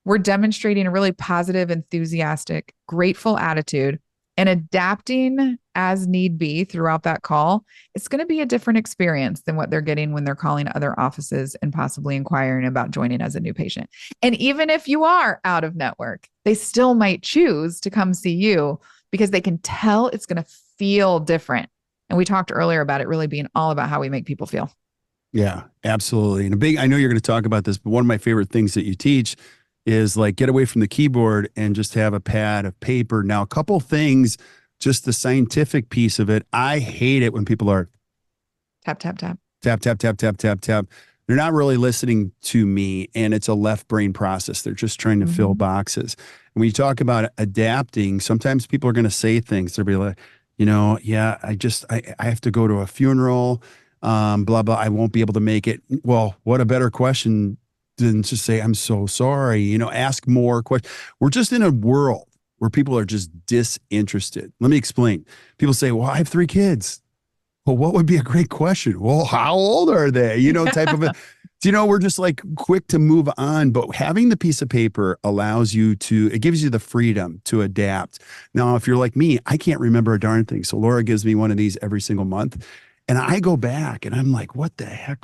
we're demonstrating a really positive, enthusiastic, grateful attitude and adapting as need be throughout that call, it's going to be a different experience than what they're getting when they're calling other offices and possibly inquiring about joining as a new patient. And even if you are out of network, they still might choose to come see you because they can tell it's going to feel different. And we talked earlier about it really being all about how we make people feel. Yeah, absolutely. And I know you're going to talk about this, but one of my favorite things that you teach is like get away from the keyboard and just have a pad of paper. Now, a couple things, just the scientific piece of it. I hate it when people are tap, tap, tap, tap, tap, tap, tap, tap, tap. they're not really listening to me, and it's a left brain process. They're just trying to fill boxes. And when you talk about adapting, sometimes people are going to say things. They'll be like, yeah, I have to go to a funeral, blah, blah. I won't be able to make it. Well, what a better question than to say, I'm so sorry, ask more questions. We're just in a world where people are just disinterested. Let me explain. People say, well, I have 3 kids. Well, what would be a great question? Well, how old are they? Type of a, we're just like quick to move on. But having the piece of paper allows you it gives you the freedom to adapt. Now, if you're like me, I can't remember a darn thing. So Laura gives me one of these every single month. And I go back and I'm like, what the heck?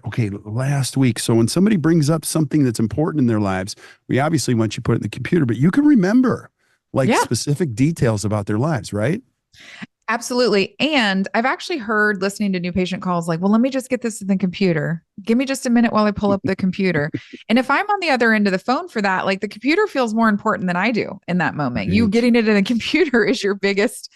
Okay, last week. So when somebody brings up something that's important in their lives, we obviously want you to put it in the computer, but you can remember specific details about their lives, right? Absolutely. And I've actually heard listening to new patient calls like, well, let me just get this in the computer. Give me just a minute while I pull up the computer. And if I'm on the other end of the phone for that, like the computer feels more important than I do in that moment. Right. You getting it in the computer is your biggest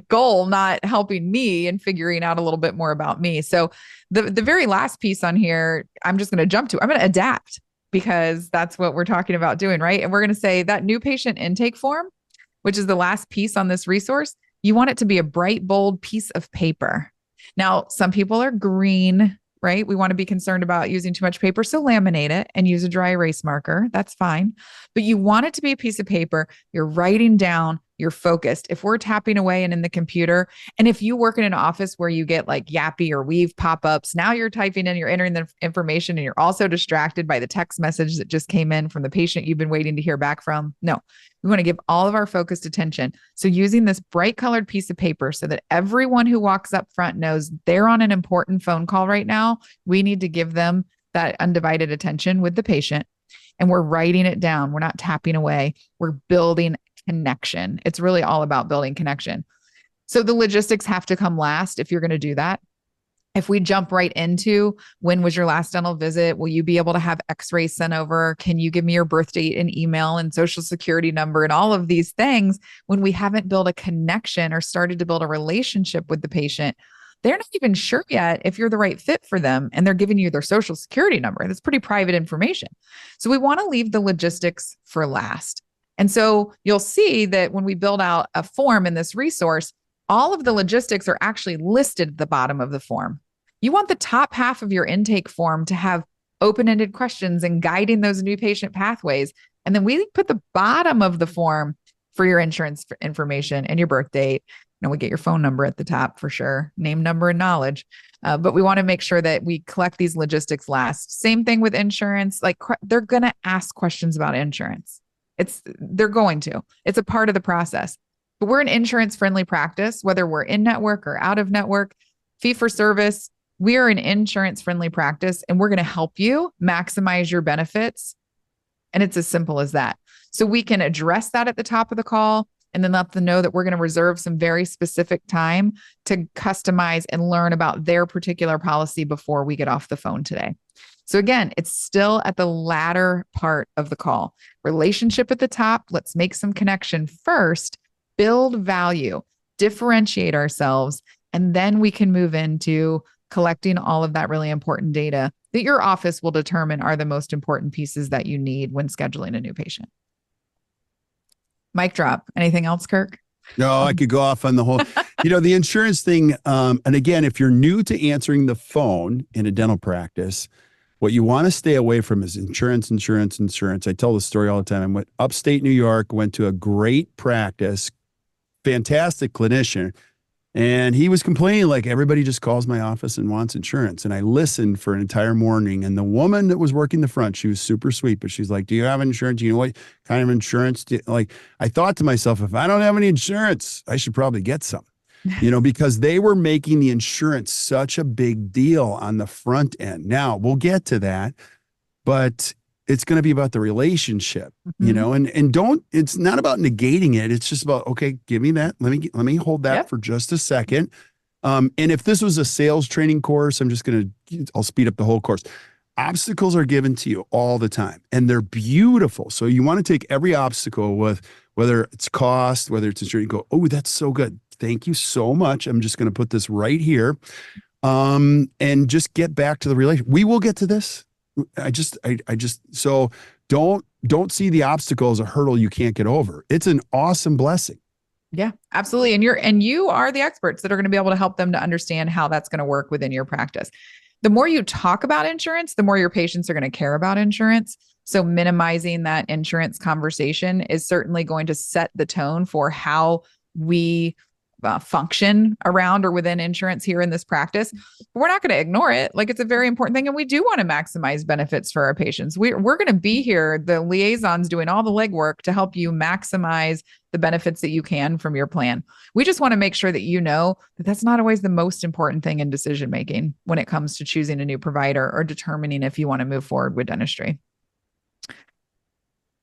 goal, not helping me and figuring out a little bit more about me. So the very last piece on here, I'm just going to jump to, I'm going to adapt because that's what we're talking about doing, right? And we're going to say that new patient intake form, which is the last piece on this resource, you want it to be a bright, bold piece of paper. Now, some people are green, right? We want to be concerned about using too much paper. So laminate it and use a dry erase marker. That's fine. But you want it to be a piece of paper. You're writing down, you're focused. If we're tapping away and in the computer, and if you work in an office where you get like Yappy or Weave pop-ups, now you're typing in, you're entering the information, and you're also distracted by the text message that just came in from the patient you've been waiting to hear back from. No, we want to give all of our focused attention. So using this bright colored piece of paper so that everyone who walks up front knows they're on an important phone call right now, we need to give them that undivided attention with the patient. And we're writing it down. We're not tapping away. We're building connection. It's really all about building connection. So the logistics have to come last if you're going to do that. If we jump right into when was your last dental visit, will you be able to have x-rays sent over? Can you give me your birth date and email and social security number and all of these things? When we haven't built a connection or started to build a relationship with the patient, they're not even sure yet if you're the right fit for them. And they're giving you their social security number. That's pretty private information. So we want to leave the logistics for last. And so you'll see that when we build out a form in this resource, all of the logistics are actually listed at the bottom of the form. You want the top half of your intake form to have open-ended questions and guiding those new patient pathways. And then we put the bottom of the form for your insurance information and your birth date. We get your phone number at the top for sure, name, number, and knowledge. But we want to make sure that we collect these logistics last. Same thing with insurance. Like they're going to ask questions about insurance. They're going to. It's a part of the process. But we're an insurance-friendly practice, whether we're in network or out of network, fee for service. We are an insurance-friendly practice, and we're going to help you maximize your benefits. And it's as simple as that. So we can address that at the top of the call and then let them know that we're going to reserve some very specific time to customize and learn about their particular policy before we get off the phone today. So again, it's still at the latter part of the call. Relationship at the top. Let's make some connection first, build value, differentiate ourselves, and then we can move into collecting all of that really important data that your office will determine are the most important pieces that you need when scheduling a new patient. Mic drop. Anything else, Kirk? No, I could go off on the whole, the insurance thing. And again, if you're new to answering the phone in a dental practice, what you want to stay away from is insurance. I tell the story all the time. I went upstate New York, went to a great practice, fantastic clinician. And he was complaining like everybody just calls my office and wants insurance. And I listened for an entire morning. And the woman that was working the front, she was super sweet, but she's like, do you have insurance? Do you know what kind of insurance? I thought to myself, if I don't have any insurance, I should probably get some, because they were making the insurance such a big deal on the front end. Now we'll get to that, but it's going to be about the relationship, and don't, it's not about negating it. It's just about, okay, give me that. Let me hold that for just a second. And if this was a sales training course, I'll speed up the whole course. Obstacles are given to you all the time and they're beautiful. So you want to take every obstacle with whether it's cost, whether it's insurance, you go, oh, that's so good. Thank you so much. I'm just going to put this right here. And just get back to the relation. We will get to this. So don't see the obstacle as a hurdle you can't get over. It's an awesome blessing. Yeah, absolutely. And you are the experts that are going to be able to help them to understand how that's going to work within your practice. The more you talk about insurance, the more your patients are going to care about insurance. So minimizing that insurance conversation is certainly going to set the tone for how we function around or within insurance here in this practice. But we're not going to ignore it. Like, it's a very important thing. And we do want to maximize benefits for our patients. We're going to be here, the liaisons doing all the legwork to help you maximize the benefits that you can from your plan. We just want to make sure that you know that that's not always the most important thing in decision making when it comes to choosing a new provider or determining if you want to move forward with dentistry.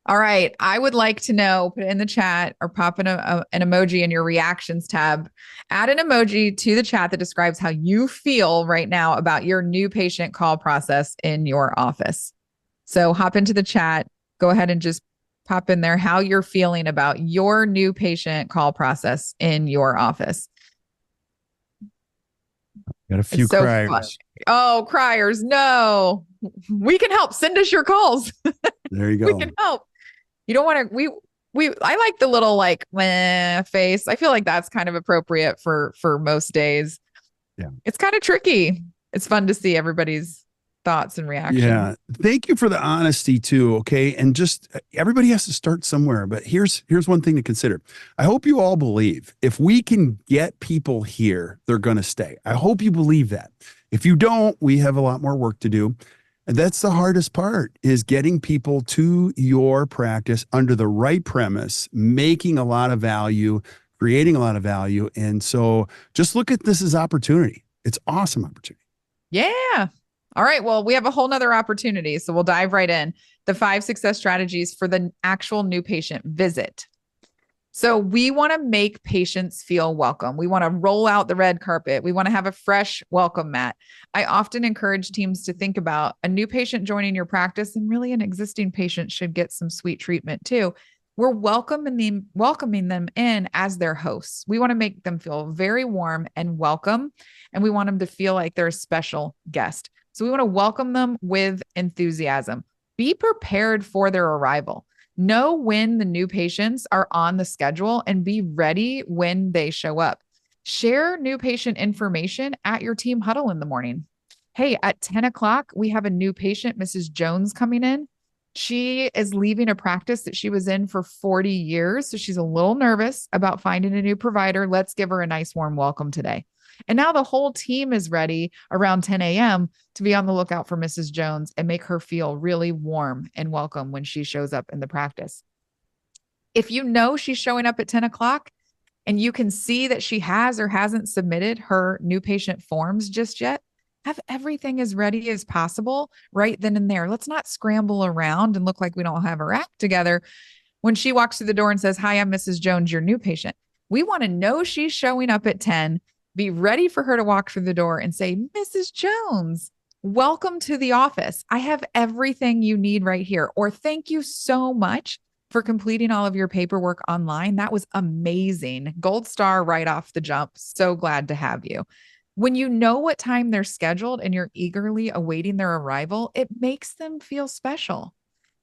All right. I would like to know, put it in the chat or pop an emoji in your reactions tab. Add an emoji to the chat that describes how you feel right now about your new patient call process in your office. So hop into the chat. Go ahead and just pop in there how you're feeling about your new patient call process in your office. Got a few criers. Fun. Oh, criers. No, we can help. Send us your calls. There you go. We can help. You don't want to, I like the little like face. I feel like that's kind of appropriate for most days. Yeah. It's kind of tricky. It's fun to see everybody's thoughts and reactions. Yeah. Thank you for the honesty too. Okay. And just everybody has to start somewhere, but here's one thing to consider. I hope you all believe if we can get people here, they're going to stay. I hope you believe that. If you don't, we have a lot more work to do. And that's the hardest part, is getting people to your practice under the right premise, making a lot of value, creating a lot of value. And so just look at this as opportunity. It's awesome opportunity. Yeah. All right. Well, we have a whole nother opportunity. So we'll dive right in. The 5 success strategies for the actual new patient visit. So we want to make patients feel welcome. We want to roll out the red carpet. We want to have a fresh welcome mat. I often encourage teams to think about a new patient joining your practice, and really an existing patient should get some sweet treatment too. We're welcoming them in as their hosts. We want to make them feel very warm and welcome, and we want them to feel like they're a special guest. So we want to welcome them with enthusiasm. Be prepared for their arrival. Know when the new patients are on the schedule and be ready when they show up. Share new patient information at your team huddle in the morning. Hey, at 10 o'clock, we have a new patient, Mrs. Jones, coming in. She is leaving a practice that she was in for 40 years. So she's a little nervous about finding a new provider. Let's give her a nice warm welcome today. And now the whole team is ready around 10 a.m. to be on the lookout for Mrs. Jones and make her feel really warm and welcome when she shows up in the practice. If you know she's showing up at 10 o'clock and you can see that she has or hasn't submitted her new patient forms just yet, have everything as ready as possible right then and there. Let's not scramble around and look like we don't have our act together. When she walks through the door and says, "Hi, I'm Mrs. Jones, your new patient," we want to know she's showing up at 10. Be ready for her to walk through the door and say, "Mrs. Jones, welcome to the office. I have everything you need right here." Or, "Thank you so much for completing all of your paperwork online. That was amazing. Gold star right off the jump. So glad to have you." When you know what time they're scheduled and you're eagerly awaiting their arrival, it makes them feel special.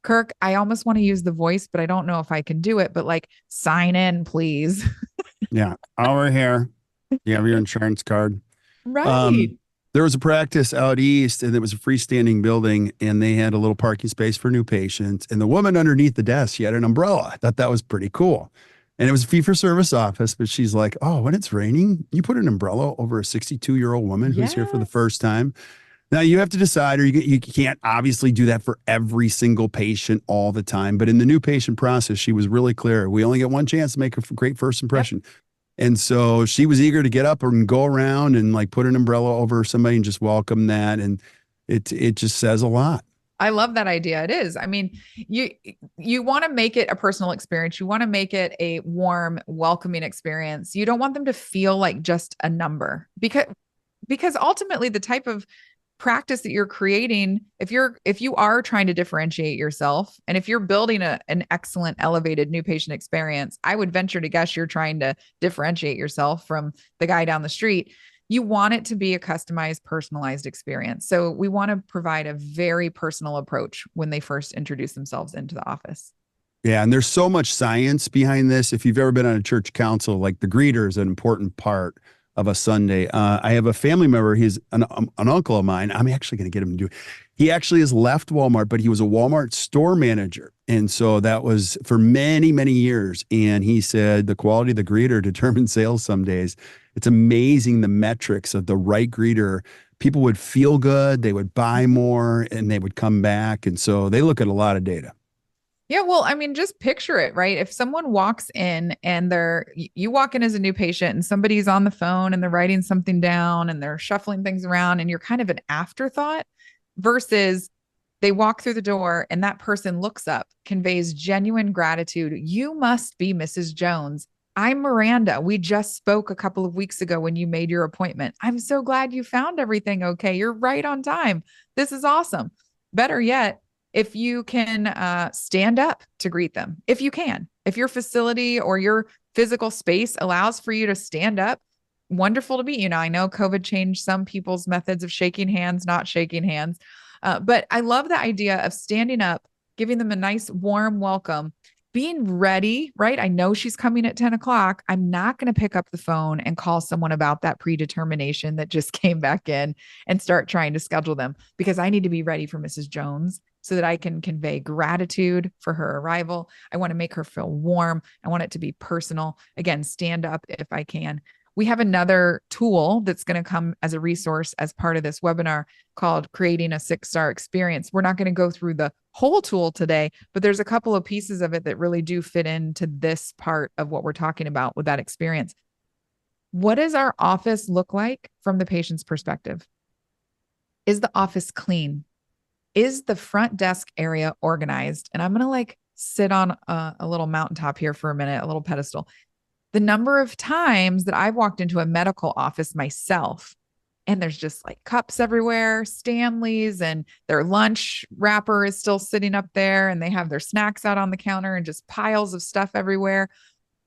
Kirk, I almost want to use the voice, but I don't know if I can do it, but like, "Sign in, please." Yeah. Over here. You have your insurance card. Right. There was a practice out east, and it was a freestanding building, and they had a little parking space for new patients. And the woman underneath the desk, she had an umbrella. I thought that was pretty cool. And it was a fee-for-service office, but she's like, "Oh, when it's raining, you put an umbrella over a 62-year-old woman who's here for the first time." Now, you have to decide, or you can't obviously do that for every single patient all the time. But in the new patient process, she was really clear. We only get one chance to make a great first impression. Yep. And so she was eager to get up and go around and like put an umbrella over somebody and just welcome that. And it just says a lot. I love that idea. It is. I mean, you want to make it a personal experience. You want to make it a warm, welcoming experience. You don't want them to feel like just a number, because ultimately the type of practice that you're creating, if you are trying to differentiate yourself, and if you're building an excellent elevated new patient experience, I would venture to guess you're trying to differentiate yourself from the guy down the street. you want it to be a customized, personalized experience. So we want to provide a very personal approach when they first introduce themselves into the office. Yeah, and there's so much science behind this. If you've ever been on a church council, like the greeter is an important part of a Sunday. I have a family member. He's an uncle of mine. I'm actually going to get him to do it. He actually has left Walmart, but he was a Walmart store manager. And so that was for many, many years. And he said the quality of the greeter determines sales some days. It's amazing the metrics of the right greeter. People would feel good, they would buy more, and they would come back. And so they look at a lot of data. Yeah, well, I mean, just picture it, right? If someone walks in and you walk in as a new patient and somebody's on the phone and they're writing something down and they're shuffling things around and you're kind of an afterthought versus they walk through the door and that person looks up, conveys genuine gratitude. You must be Mrs. Jones. I'm Miranda. We just spoke a couple of weeks ago when you made your appointment. I'm so glad you found everything okay. You're right on time. This is awesome. Better yet, if you can stand up to greet them, if you can, if your facility or your physical space allows for you to stand up, wonderful to meet you. Now, I know COVID changed some people's methods of shaking hands, not shaking hands, but I love the idea of standing up, giving them a nice warm welcome, being ready, right? I know she's coming at 10 o'clock. I'm not going to pick up the phone and call someone about that predetermination that just came back in and start trying to schedule them because I need to be ready for Mrs. Jones so that I can convey gratitude for her arrival. I want to make her feel warm. I want it to be personal. Again, stand up if I can. We have another tool that's going to come as a resource as part of this webinar called Creating a 6-Star Experience. We're not going to go through the whole tool today, but there's a couple of pieces of it that really do fit into this part of what we're talking about with that experience. What does our office look like from the patient's perspective? Is the office clean? Is the front desk area organized? And I'm going to sit on a little mountaintop here for a minute, a little pedestal. The number of times that I've walked into a medical office myself and there's just cups everywhere, Stanleys, and their lunch wrapper is still sitting up there and they have their snacks out on the counter and just piles of stuff everywhere.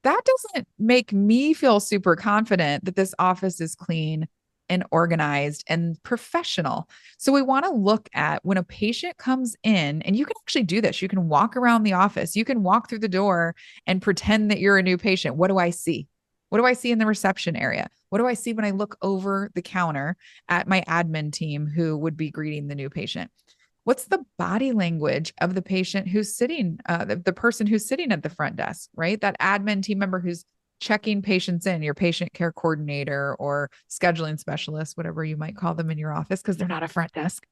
That doesn't make me feel super confident that this office is clean and organized and professional. So we want to look at when a patient comes in, and you can actually do this. You can walk around the office. You can walk through the door and pretend that you're a new patient. What do I see? What do I see in the reception area? What do I see when I look over the counter at my admin team who would be greeting the new patient? What's the body language of the patient who's sitting, the person who's sitting at the front desk, right? That admin team member who's checking patients in, your patient care coordinator or scheduling specialist, whatever you might call them in your office, because they're not a front desk.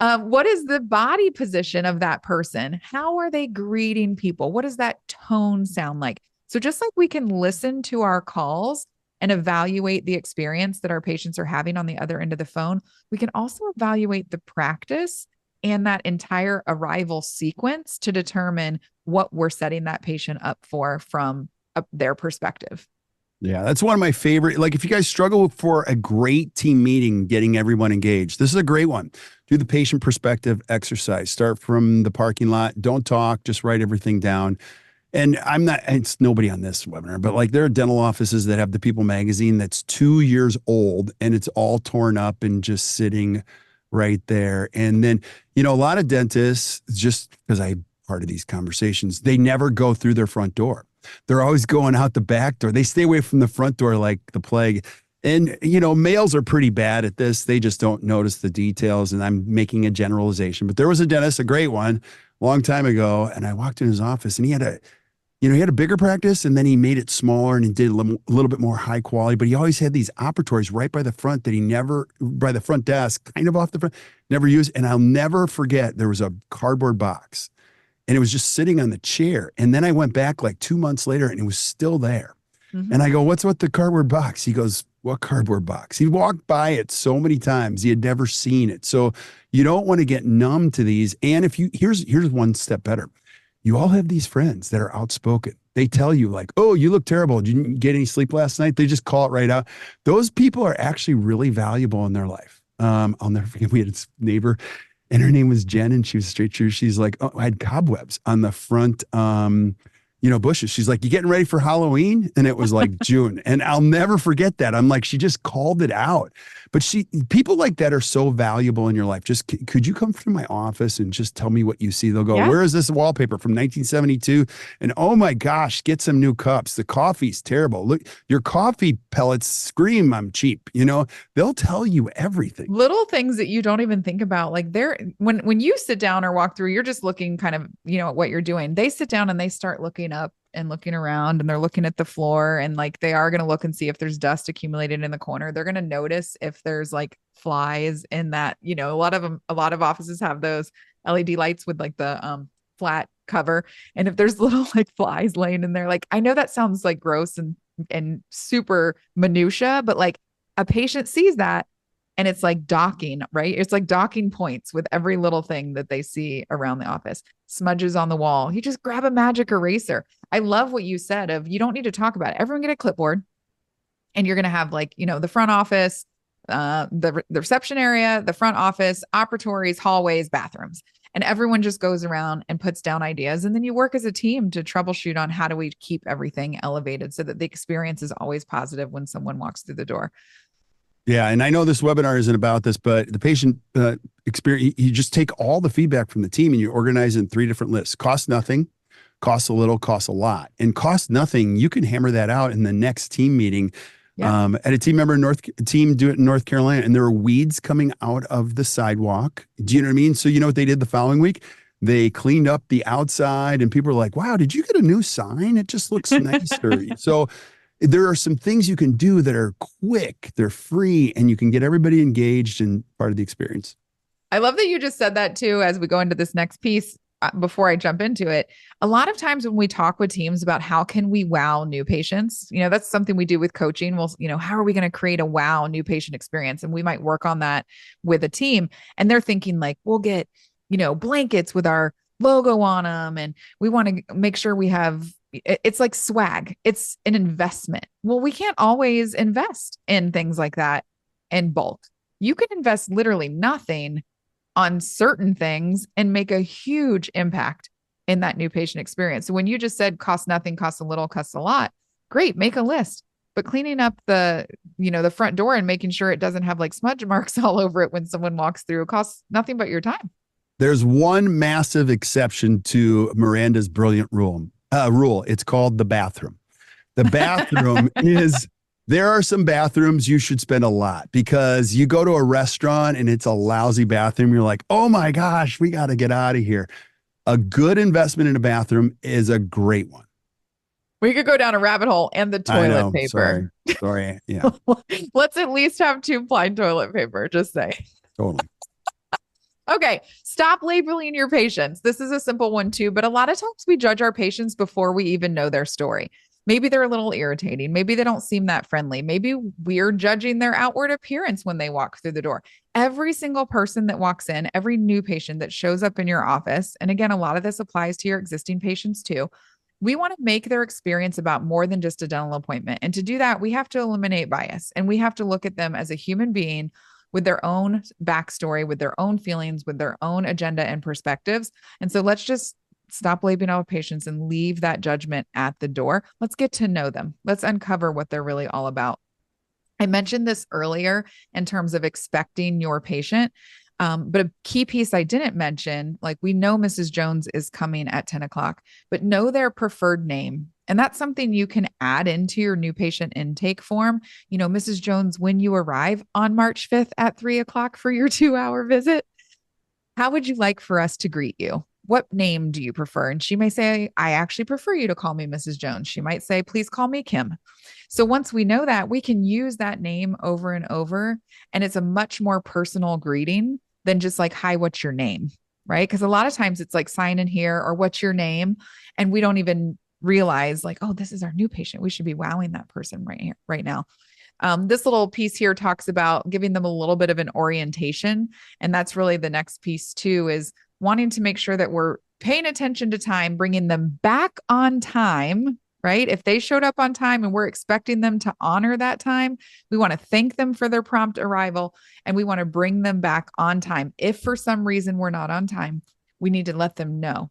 What is the body position of that person? How are they greeting people? What does that tone sound like? So just like we can listen to our calls and evaluate the experience that our patients are having on the other end of the phone, we can also evaluate the practice and that entire arrival sequence to determine what we're setting that patient up for from their perspective. Yeah, that's one of my favorite. If you guys struggle for a great team meeting, getting everyone engaged, this is a great one. Do the patient perspective exercise. Start from the parking lot. Don't talk, just write everything down. And it's nobody on this webinar, but there are dental offices that have the People magazine that's 2 years old and it's all torn up and just sitting right there. And then, a lot of dentists, just because I'm part of these conversations, they never go through their front door. They're always going out the back door. They stay away from the front door like the plague. And, males are pretty bad at this. They just don't notice the details. And I'm making a generalization. But there was a dentist, a great one, a long time ago. And I walked in his office and he had a bigger practice and then he made it smaller and he did a little bit more high quality. But he always had these operatories right by the front that he never, by the front desk, kind of off the front, never used. And I'll never forget, there was a cardboard box. And it was just sitting on the chair. And then I went back 2 months later and it was still there. Mm-hmm. And I go, what's with the cardboard box? He goes, what cardboard box? He walked by it so many times. He had never seen it. So you don't want to get numb to these. And here's one step better. You all have these friends that are outspoken. They tell you oh, you look terrible. Did you get any sleep last night? They just call it right out. Those people are actually really valuable in their life. I'll never forget. We had a neighbor and her name was Jen and she was straight through. She's like, oh, I had cobwebs on the front, bushes. She's like, you getting ready for Halloween? And it was like June. And I'll never forget that. I'm like, she just called it out. But people like that are so valuable in your life. Just could you come to my office and just tell me what you see? They'll go, Yeah. where is this wallpaper from 1972? And oh my gosh, get some new cups. The coffee's terrible. Look, your coffee pellets scream I'm cheap. They'll tell you everything. Little things that you don't even think about. Like when you sit down or walk through, you're just looking kind of, at what you're doing. They sit down and they start looking up and looking around, and they're looking at the floor, and like they are going to look and see if there's dust accumulated in the corner. They're going to notice if there's like flies in that, a lot of offices have those LED lights with like the flat cover. And if there's little like flies laying in there, like I know that sounds like gross and super minutia, but like a patient sees that. And it's like docking, right? It's like docking points with every little thing that they see around the office. Smudges on the wall. You just grab a magic eraser. I love what you said of you don't need to talk about it. Everyone get a clipboard, and you're going to have like, the front office, the reception area, the front office, operatories, hallways, bathrooms. And everyone just goes around and puts down ideas. And then you work as a team to troubleshoot on how do we keep everything elevated so that the experience is always positive when someone walks through the door. Yeah, and I know this webinar isn't about this, but the patient experience, you just take all the feedback from the team and you organize in 3 different lists. Cost nothing, costs a little, costs a lot. And cost nothing, you can hammer that out in the next team meeting. Yeah. At a team member team do it in North Carolina, and there were weeds coming out of the sidewalk. Do you know what I mean? So you know what they did the following week? They cleaned up the outside, and people were like, wow, did you get a new sign? It just looks nicer. So there are some things you can do that are quick, they're free, and you can get everybody engaged and part of the experience. I love that you just said that too, as we go into this next piece. Before I jump into it, a lot of times when we talk with teams about how can we wow new patients, that's something we do with coaching. Well, how are we going to create a wow new patient experience? And we might work on that with a team. And they're thinking like, we'll get, blankets with our logo on them. And we want to make sure we have, it's like swag. It's an investment. Well, we can't always invest in things like that in bulk. You can invest literally nothing on certain things and make a huge impact in that new patient experience. So when you just said cost nothing, costs a little, costs a lot, great, make a list. But cleaning up the front door and making sure it doesn't have like smudge marks all over it when someone walks through costs nothing but your time. There's one massive exception to Miranda's brilliant rule. It's called the bathroom. The bathroom there are some bathrooms you should spend a lot, because you go to a restaurant and it's a lousy bathroom. You're like, oh my gosh, we got to get out of here. A good investment in a bathroom is a great one. We could go down a rabbit hole, and the toilet paper. Sorry. Yeah. Let's at least have 2-ply toilet paper, just say. Totally. Okay. Stop labeling your patients. This is a simple one too, but a lot of times we judge our patients before we even know their story. Maybe they're a little irritating. Maybe they don't seem that friendly. Maybe we're judging their outward appearance when they walk through the door. Every single person that walks in, every new patient that shows up in your office, and again, a lot of this applies to your existing patients too, we want to make their experience about more than just a dental appointment. And to do that, we have to eliminate bias, and we have to look at them as a human being with their own backstory, with their own feelings, with their own agenda and perspectives. And so let's just stop labeling our patients and leave that judgment at the door. Let's get to know them. Let's uncover what they're really all about. I mentioned this earlier in terms of expecting your patient. But a key piece I didn't mention, like we know Mrs. Jones is coming at 10 o'clock, but know their preferred name. And that's something you can add into your new patient intake form. Mrs. Jones, when you arrive on March 5th at 3 o'clock for your 2-hour visit, how would you like for us to greet you? What name do you prefer? And she may say, I actually prefer you to call me Mrs. Jones. She might say, please call me Kim. So once we know that, we can use that name over and over. And it's a much more personal greeting than just like, hi, what's your name? Right? Because a lot of times it's like sign in here or what's your name? And we don't even realize like, oh, this is our new patient. We should be wowing that person right here, right now. This little piece here talks about giving them a little bit of an orientation. And that's really the next piece too, is wanting to make sure that we're paying attention to time, bringing them back on time, right? If they showed up on time and we're expecting them to honor that time, we want to thank them for their prompt arrival, and we want to bring them back on time. If for some reason we're not on time, we need to let them know.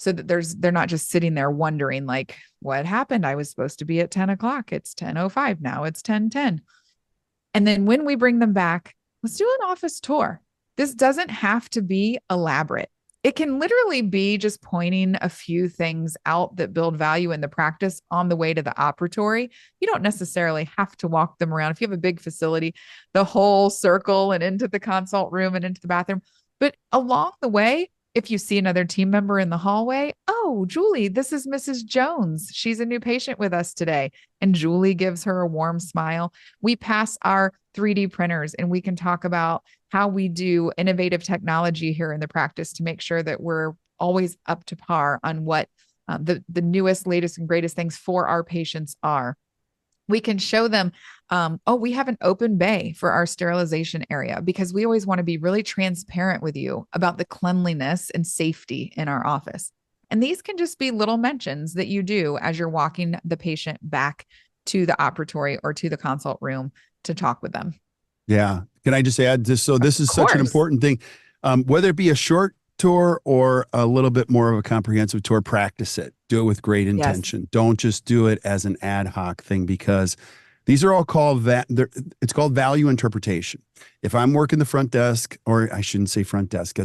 so that they're not just sitting there wondering like, what happened? I was supposed to be at 10 o'clock. It's 10:05. Now it's 10:10. And then when we bring them back, let's do an office tour. This doesn't have to be elaborate. It can literally be just pointing a few things out that build value in the practice on the way to the operatory. You don't necessarily have to walk them around. If you have a big facility, the whole circle and into the consult room and into the bathroom. But along the way, if you see another team member in the hallway, oh, Julie, this is Mrs. Jones. She's a new patient with us today. And Julie gives her a warm smile. We pass our 3D printers and we can talk about how we do innovative technology here in the practice to make sure that we're always up to par on what the newest, latest, and greatest things for our patients are. We can show them, oh, we have an open bay for our sterilization area because we always want to be really transparent with you about the cleanliness and safety in our office. And these can just be little mentions that you do as you're walking the patient back to the operatory or to the consult room to talk with them. Yeah. Can I just add this? So this is such an important thing, whether it be a short tour or a little bit more of a comprehensive tour, practice it. Do it with great intention. Yes. Don't just do it as an ad hoc thing, because these are all called it's called value interpretation. If I'm working the front desk, or I shouldn't say front desk,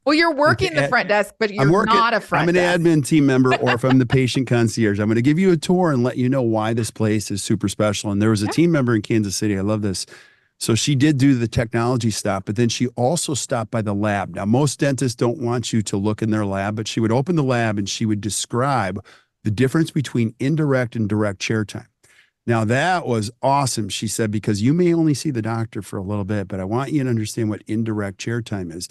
well, you're working the front desk, but you're not a front desk. I'm an admin team member, or if I'm the patient concierge, I'm going to give you a tour and let you know why this place is super special. And there was a team member in Kansas City. I love this. So she did do the technology stop, but then she also stopped by the lab. Now, most dentists don't want you to look in their lab, but she would open the lab and she would describe the difference between indirect and direct chair time. Now, that was awesome, she said, because you may only see the doctor for a little bit, but I want you to understand what indirect chair time is.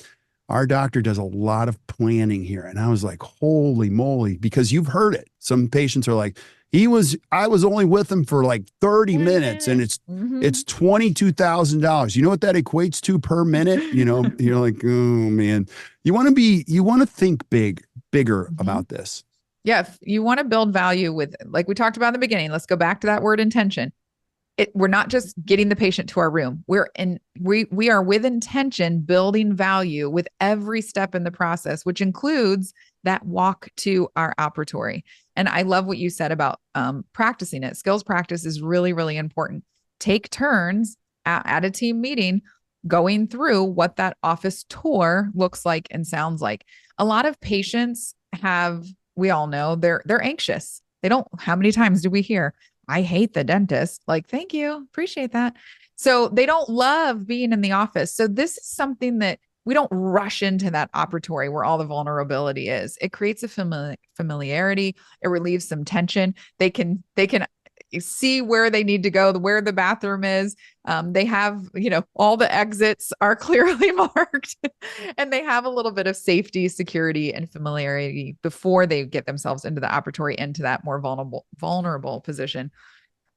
Our doctor does a lot of planning here. And I was like, holy moly, because you've heard it. Some patients are like, I was only with him for like 30 minutes and it's $22,000. You know what that equates to per minute? You know, you're like, oh man, you want to think bigger about this. Yeah. If you want to build value with, like we talked about in the beginning, let's go back to that word intention. We're not just getting the patient to our room. We are with intention building value with every step in the process, which includes that walk to our operatory. And I love what you said about practicing it. Skills practice is really, really important. Take turns at a team meeting going through what that office tour looks like and sounds like. A lot of patients we all know they're anxious. How many times do we hear, I hate the dentist? Like, thank you. Appreciate that. So they don't love being in the office. So this is something that we don't rush into that operatory where all the vulnerability is. It creates a familiarity. It relieves some tension. They can see where they need to go, where the bathroom is. They have, all the exits are clearly marked and they have a little bit of safety, security, and familiarity before they get themselves into the operatory, into that more vulnerable position.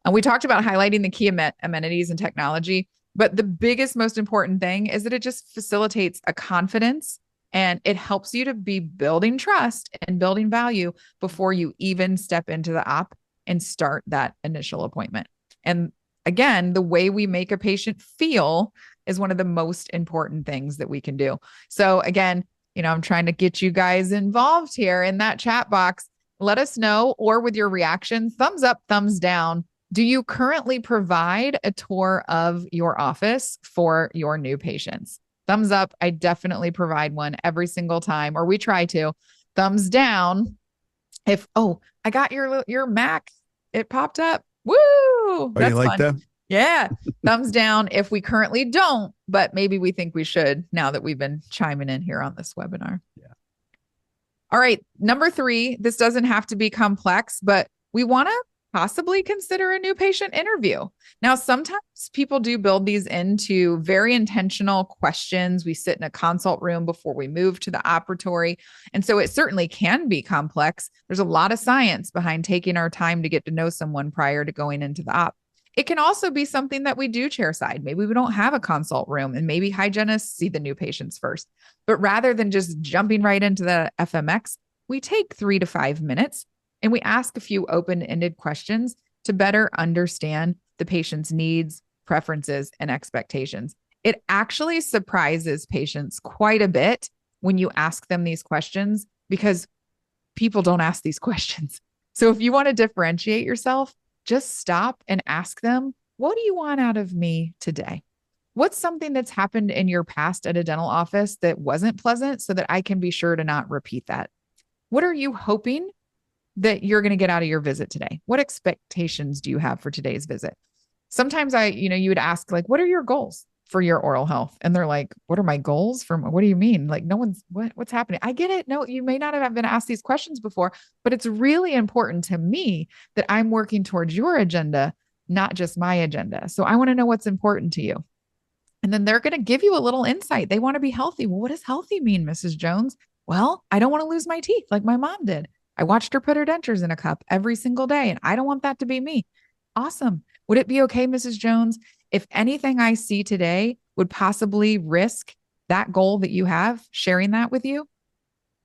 And we talked about highlighting the key amenities and technology, but the biggest, most important thing is that it just facilitates a confidence and it helps you to be building trust and building value before you even step into the op and start that initial appointment. And again, the way we make a patient feel is one of the most important things that we can do. So again, I'm trying to get you guys involved here in that chat box. Let us know, or with your reaction, thumbs up, thumbs down. Do you currently provide a tour of your office for your new patients? Thumbs up. I definitely provide one every single time, or we try to. Thumbs down. I got your Mac. It popped up. Woo! That's you like fun. that? Yeah. Thumbs down if we currently don't, but maybe we think we should now that we've been chiming in here on this webinar. Yeah. All right. Number 3, this doesn't have to be complex, but we want to possibly consider a new patient interview. Now, sometimes people do build these into very intentional questions. We sit in a consult room before we move to the operatory. And so it certainly can be complex. There's a lot of science behind taking our time to get to know someone prior to going into the op. It can also be something that we do chairside. Maybe we don't have a consult room and maybe hygienists see the new patients first. But rather than just jumping right into the FMX, we take 3 to 5 minutes and we ask a few open-ended questions to better understand the patient's needs, preferences, and expectations. It actually surprises patients quite a bit when you ask them these questions, because people don't ask these questions. So if you want to differentiate yourself, just stop and ask them, what do you want out of me today? What's something that's happened in your past at a dental office that wasn't pleasant so that I can be sure to not repeat that? What are you hoping that you're going to get out of your visit today? What expectations do you have for today's visit? Sometimes you would ask, like, what are your goals for your oral health? And they're like, what are my goals what do you mean? Like, no one's, what's happening? I get it. No, you may not have been asked these questions before, but it's really important to me that I'm working towards your agenda, not just my agenda. So I want to know what's important to you. And then they're going to give you a little insight. They want to be healthy. Well, what does healthy mean, Mrs. Jones? Well, I don't want to lose my teeth like my mom did. I watched her put her dentures in a cup every single day, and I don't want that to be me. Awesome. Would it be okay, Mrs. Jones, if anything I see today would possibly risk that goal that you have, sharing that with you?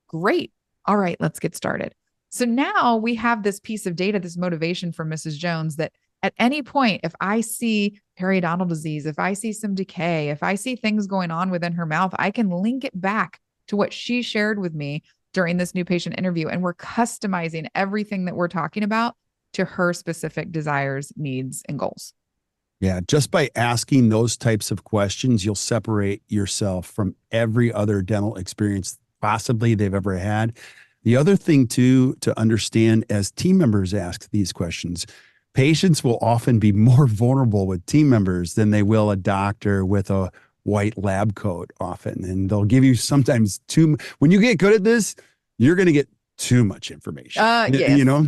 Great. All right, let's get started. So now we have this piece of data, this motivation from Mrs. Jones that at any point, if I see periodontal disease, if I see some decay, if I see things going on within her mouth, I can link it back to what she shared with me during this new patient interview. And we're customizing everything that we're talking about to her specific desires, needs, and goals. Yeah, just by asking those types of questions, you'll separate yourself from every other dental experience possibly they've ever had. The other thing, too, to understand as team members ask these questions, patients will often be more vulnerable with team members than they will a doctor with a white lab coat often. And they'll give you sometimes when you get good at this, you're going to get too much information. Yes. You know?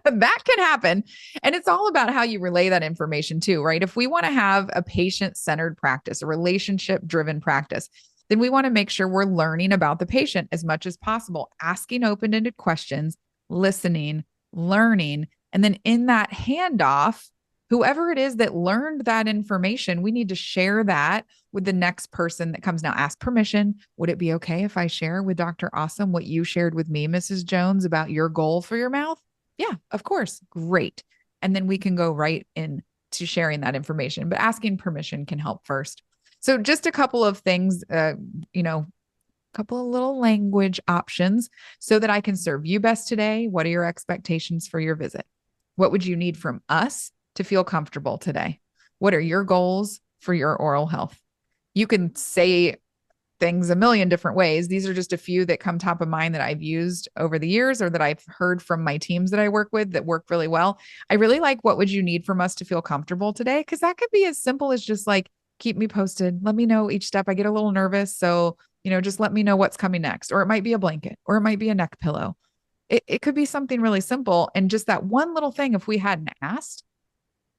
That can happen. And it's all about how you relay that information too, right? If we want to have a patient-centered practice, a relationship-driven practice, then we want to make sure we're learning about the patient as much as possible, asking open-ended questions, listening, learning, and then in that handoff, whoever it is that learned that information, we need to share that with the next person that comes. Now, ask permission. Would it be okay if I share with Dr. Awesome what you shared with me, Mrs. Jones, about your goal for your mouth? Yeah, of course. Great. And then we can go right into sharing that information, but asking permission can help first. So just a couple of things, a couple of little language options so that I can serve you best today. What are your expectations for your visit? What would you need from us to feel comfortable today? What are your goals for your oral health? You can say things a million different ways. These are just a few that come top of mind that I've used over the years or that I've heard from my teams that I work with that work really well. I really like, what would you need from us to feel comfortable today? Because that could be as simple as just like, keep me posted. Let me know each step. I get a little nervous. So, just let me know what's coming next. Or it might be a blanket, or it might be a neck pillow. It could be something really simple. And just that one little thing, if we hadn't asked,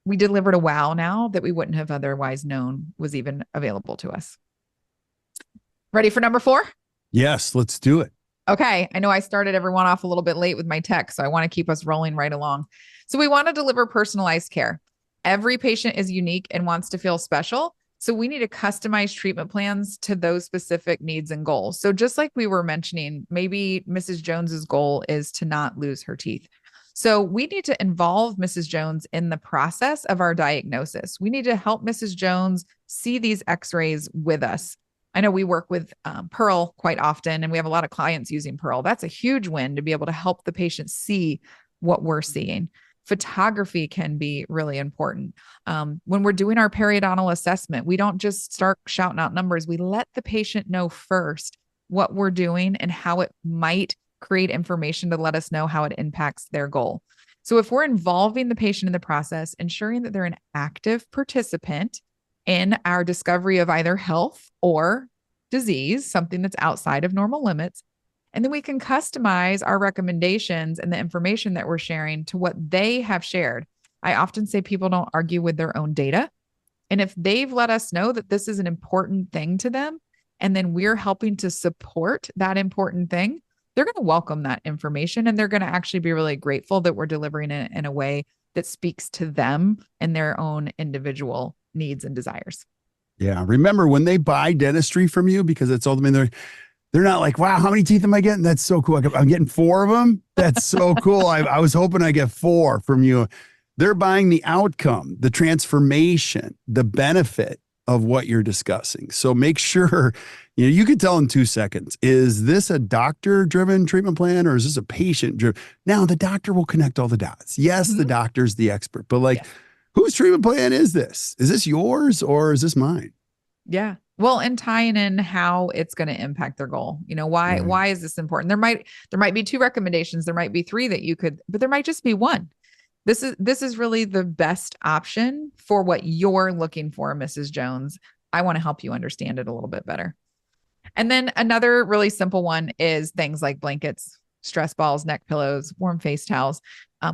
we delivered a wow now that we wouldn't have otherwise known was even available to us. Ready for number 4? Yes, let's do it. Okay. I know I started everyone off a little bit late with my text, so I want to keep us rolling right along. So we want to deliver personalized care. Every patient is unique and wants to feel special. So we need to customize treatment plans to those specific needs and goals. So just like we were mentioning, maybe Mrs. Jones's goal is to not lose her teeth. So we need to involve Mrs. Jones in the process of our diagnosis. We need to help Mrs. Jones see these x-rays with us. I know we work with Pearl quite often, and we have a lot of clients using Pearl. That's a huge win to be able to help the patient see what we're seeing. Photography can be really important. When we're doing our periodontal assessment, we don't just start shouting out numbers. We let the patient know first what we're doing and how it might create information to let us know how it impacts their goal. So if we're involving the patient in the process, ensuring that they're an active participant in our discovery of either health or disease, something that's outside of normal limits, and then we can customize our recommendations and the information that we're sharing to what they have shared. I often say people don't argue with their own data. And if they've let us know that this is an important thing to them, and then we're helping to support that important thing, they're going to welcome that information, and they're going to actually be really grateful that we're delivering it in a way that speaks to them and their own individual needs and desires. Yeah. Remember when they buy dentistry from you, because it's ultimately they're not like, wow, how many teeth am I getting? That's so cool. I'm getting 4 of them. That's so cool. I was hoping I get 4 from you. They're buying the outcome, the transformation, the benefit. of what you're discussing. So make sure, you can tell in 2 seconds, is this a doctor driven treatment plan or is this a patient driven? Now the doctor will connect all the dots. Yes, the doctor's the expert, but like, whose treatment plan is this? Is this yours or is this mine? Yeah. Well, and tying in how it's going to impact their goal. Why is this important? There might be two recommendations, there might be three that you could, but there might just be one. This is really the best option for what you're looking for, Mrs. Jones. I want to help you understand it a little bit better. And then another really simple one is things like blankets, stress balls, neck pillows, warm face towels.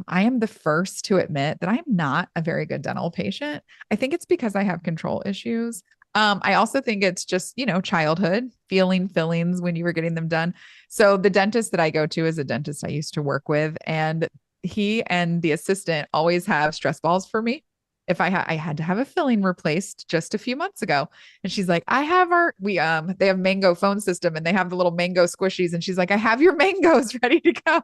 I am the first to admit that I'm not a very good dental patient. I think it's because I have control issues. I also think it's just, childhood feeling fillings when you were getting them done. So the dentist that I go to is a dentist I used to work with, and he and the assistant always have stress balls for me. If I had to have a filling replaced just a few months ago, and she's like, I have they have mango phone system and they have the little mango squishies. And she's like, I have your mangoes ready to go.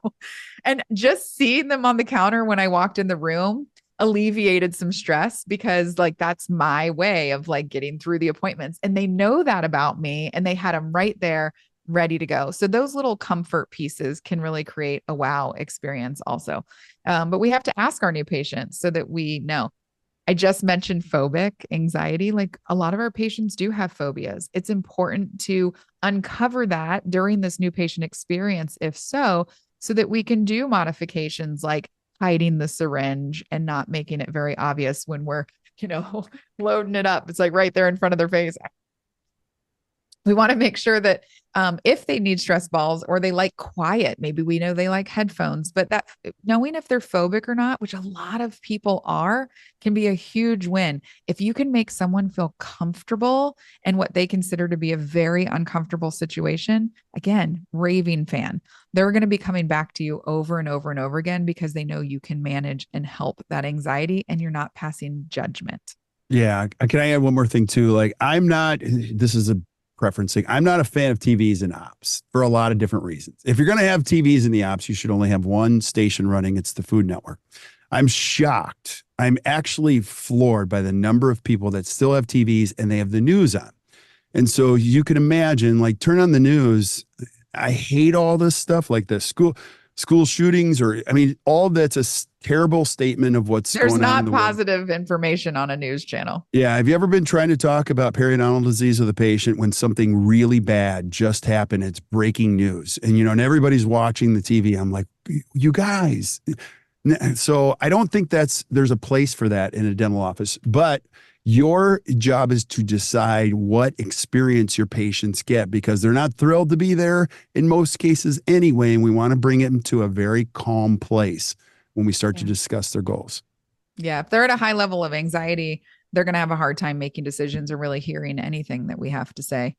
And just seeing them on the counter when I walked in the room alleviated some stress, because like, that's my way of like getting through the appointments. And they know that about me, and they had them right there ready to go. So those little comfort pieces can really create a wow experience also. But we have to ask our new patients so that we know. I just mentioned phobic anxiety. Like, a lot of our patients do have phobias. It's important to uncover that during this new patient experience, if so that we can do modifications like hiding the syringe and not making it very obvious when we're, loading it up. It's like right there in front of their face. We want to make sure that if they need stress balls or they like quiet, maybe we know they like headphones, but that knowing if they're phobic or not, which a lot of people are, can be a huge win. If you can make someone feel comfortable in what they consider to be a very uncomfortable situation, again, raving fan, they're going to be coming back to you over and over and over again, because they know you can manage and help that anxiety and you're not passing judgment. Yeah. Can I add one more thing too? Like, this is a preferencing. I'm not a fan of TVs and ops for a lot of different reasons. If you're going to have TVs in the ops, you should only have one station running. It's the Food Network. I'm shocked. I'm actually floored by the number of people that still have TVs and they have the news on. And so you can imagine, like, turn on the news. I hate all this stuff, like the school shootings, or all that's a terrible statement of what's There's going on. not in the world. Positive information on a news channel. Yeah. Have you ever been trying to talk about periodontal disease with a patient when something really bad just happened? It's breaking news, and everybody's watching the TV. I'm like, you guys. So I don't think there's a place for that in a dental office, but your job is to decide what experience your patients get, because they're not thrilled to be there in most cases anyway. And we want to bring them to a very calm place when we start to discuss their goals. Yeah. If they're at a high level of anxiety, they're going to have a hard time making decisions or really hearing anything that we have to say.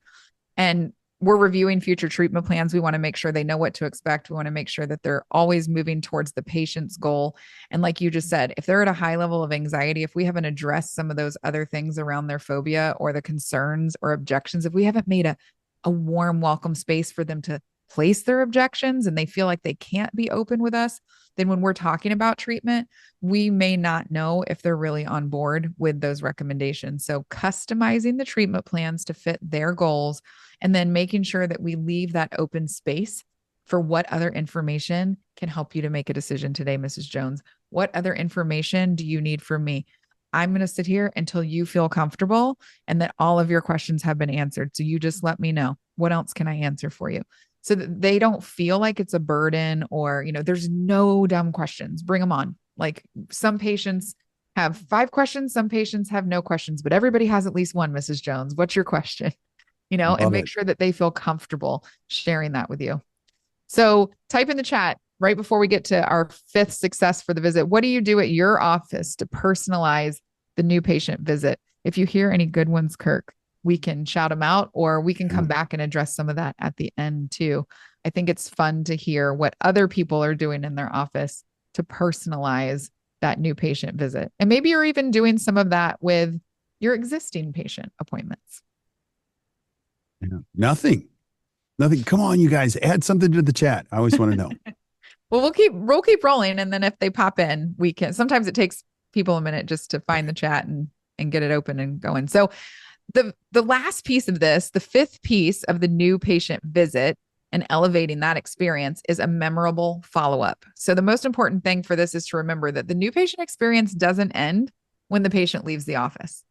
And we're reviewing future treatment plans. We want to make sure they know what to expect. We want to make sure that they're always moving towards the patient's goal. And like you just said, if they're at a high level of anxiety, if we haven't addressed some of those other things around their phobia or the concerns or objections, if we haven't made a warm, welcome space for them to place their objections and they feel like they can't be open with us, then when we're talking about treatment, we may not know if they're really on board with those recommendations. So customizing the treatment plans to fit their goals, and then making sure that we leave that open space for what other information can help you to make a decision today, Mrs. Jones. What other information do you need from me? I'm going to sit here until you feel comfortable and that all of your questions have been answered. So you just let me know, what else can I answer for you? So that they don't feel like it's a burden, or, there's no dumb questions. Bring them on. Like, some patients have 5 questions, some patients have no questions, but everybody has at least one, Mrs. Jones. What's your question? And make sure that they feel comfortable sharing that with you. So type in the chat right before we get to our 5th success for the visit. What do you do at your office to personalize the new patient visit? If you hear any good ones, Kirk, we can shout them out, or we can come back and address some of that at the end too. I think it's fun to hear what other people are doing in their office to personalize that new patient visit. And maybe you're even doing some of that with your existing patient appointments. Yeah. Nothing. Come on, you guys, add something to the chat. I always want to know. Well, we'll keep rolling. And then if they pop in, we can, sometimes it takes people a minute just to find the chat and get it open and going. So The last piece of this, the fifth piece of the new patient visit and elevating that experience, is a memorable follow-up. So the most important thing for this is to remember that the new patient experience doesn't end when the patient leaves the office,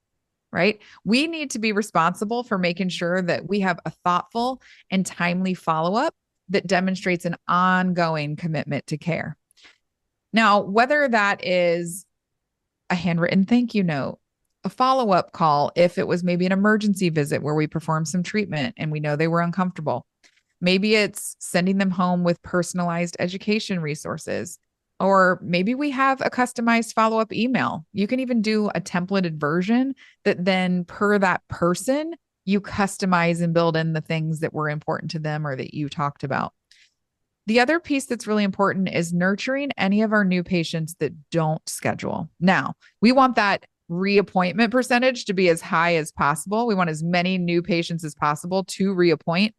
right? We need to be responsible for making sure that we have a thoughtful and timely follow-up that demonstrates an ongoing commitment to care. Now, whether that is a handwritten thank you note, a follow-up call, if it was maybe an emergency visit where we performed some treatment and we know they were uncomfortable. Maybe it's sending them home with personalized education resources, or maybe we have a customized follow-up email. You can even do a templated version that then, per that person, you customize and build in the things that were important to them or that you talked about. The other piece that's really important is nurturing any of our new patients that don't schedule. Now, we want that reappointment percentage to be as high as possible. We want as many new patients as possible to reappoint,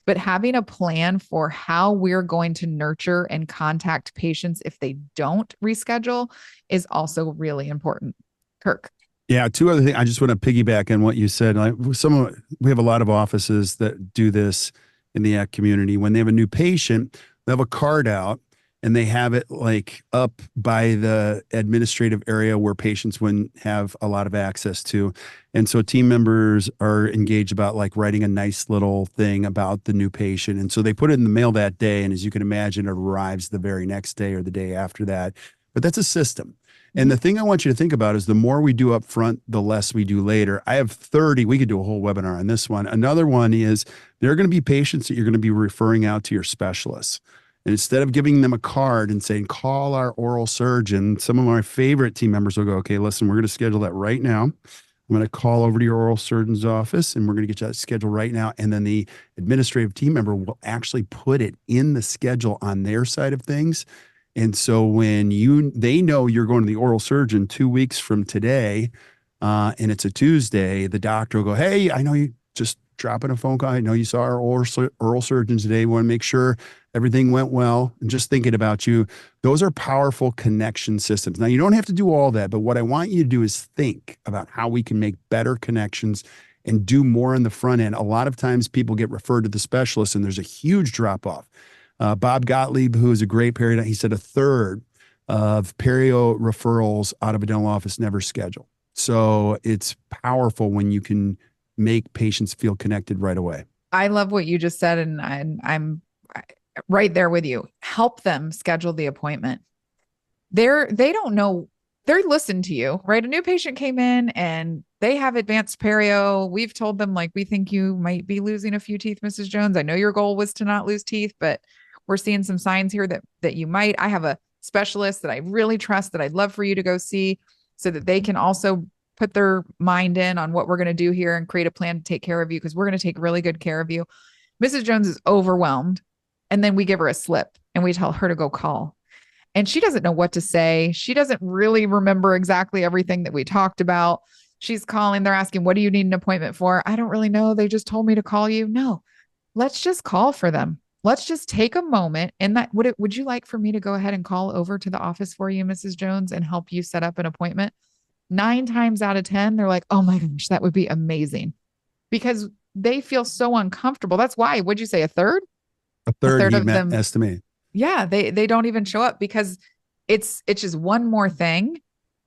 but having a plan for how we're going to nurture and contact patients if they don't reschedule is also really important. Kirk. Yeah, two other things. I just want to piggyback on what you said. Like we have a lot of offices that do this in the ACT community. When they have a new patient, they have a card out and they have it like up by the administrative area where patients wouldn't have a lot of access to. And so team members are engaged about like writing a nice little thing about the new patient. And so they put it in the mail that day. And as you can imagine, it arrives the very next day or the day after that. But that's a system. And the thing I want you to think about is the more we do up front, the less we do later. I have 30. We could do a whole webinar on this one. Another one is there are going to be patients that you're going to be referring out to your specialists. And instead of giving them a card and saying, call our oral surgeon, some of my favorite team members will go, okay, listen, we're going to schedule that right now. I'm going to call over to your oral surgeon's office and we're going to get you that schedule right now. And then the administrative team member will actually put it in the schedule on their side of things. And so when they know you're going to the oral surgeon 2 weeks from today, and it's a Tuesday, the doctor will go, hey, I know you just dropping a phone call. I know you saw our oral surgeon today. We want to make sure everything went well and just thinking about you. Those are powerful connection systems. Now, you don't have to do all that, but what I want you to do is think about how we can make better connections and do more on the front end. A lot of times people get referred to the specialist and there's a huge drop off. Bob Gottlieb, who is a great periodontist, he said a third of perio referrals out of a dental office never schedule. So it's powerful when you can make patients feel connected right away. I love what you just said, and I'm right there with you. Help them schedule the appointment. They don't know. They're listening to you, right? A new patient came in and they have advanced perio. We've told them, like, we think you might be losing a few teeth, Mrs. Jones. I know your goal was to not lose teeth, but we're seeing some signs here that you might. I have a specialist that I really trust that I'd love for you to go see so that they can also put their mind in on what we're going to do here and create a plan to take care of you, because we're going to take really good care of you. Mrs. Jones is overwhelmed. And then we give her a slip and we tell her to go call. And she doesn't know what to say. She doesn't really remember exactly everything that we talked about. She's calling. They're asking, what do you need an appointment for? I don't really know. They just told me to call you. No, let's just call for them. Let's just take a moment. And that would you like for me to go ahead and call over to the office for you, Mrs. Jones, and help you set up an appointment? 9 times out of 10, they're like, oh my gosh, that would be amazing, because they feel so uncomfortable. That's why, would you say a third? A third of them estimate. Yeah, they don't even show up because it's just one more thing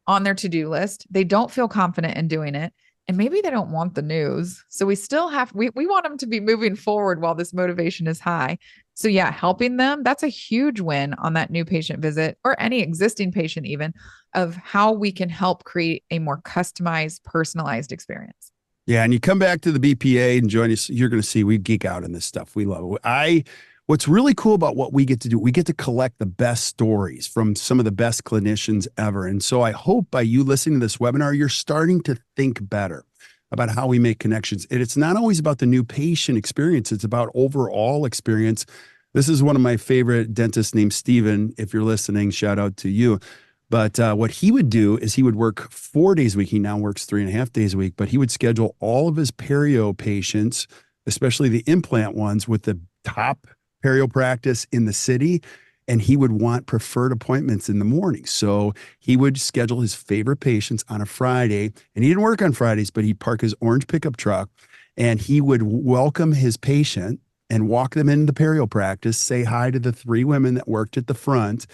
on their to-do list. They don't feel confident in doing it. And maybe they don't want the news. So we still we want them to be moving forward while this motivation is high. So yeah, helping them, that's a huge win on that new patient visit, or any existing patient even, of how we can help create a more customized, personalized experience. Yeah. And you come back to the BPA and join us, you're going to see we geek out in this stuff. We love it. What's really cool about what we get to do, we get to collect the best stories from some of the best clinicians ever. And so I hope by you listening to this webinar, you're starting to think better about how we make connections. And it's not always about the new patient experience. It's about overall experience. This is one of my favorite dentists named Steven. If you're listening, shout out to you. But what he would do is he would work 4 days a week. He now works 3.5 days a week, but he would schedule all of his perio patients, especially the implant ones, with the top perio practice in the city. and he would want preferred appointments in the morning. So he would schedule his favorite patients on a Friday, and he didn't work on Fridays, but he'd park his orange pickup truck and he would welcome his patient and walk them into the perio practice, say hi to the three women that worked at the front,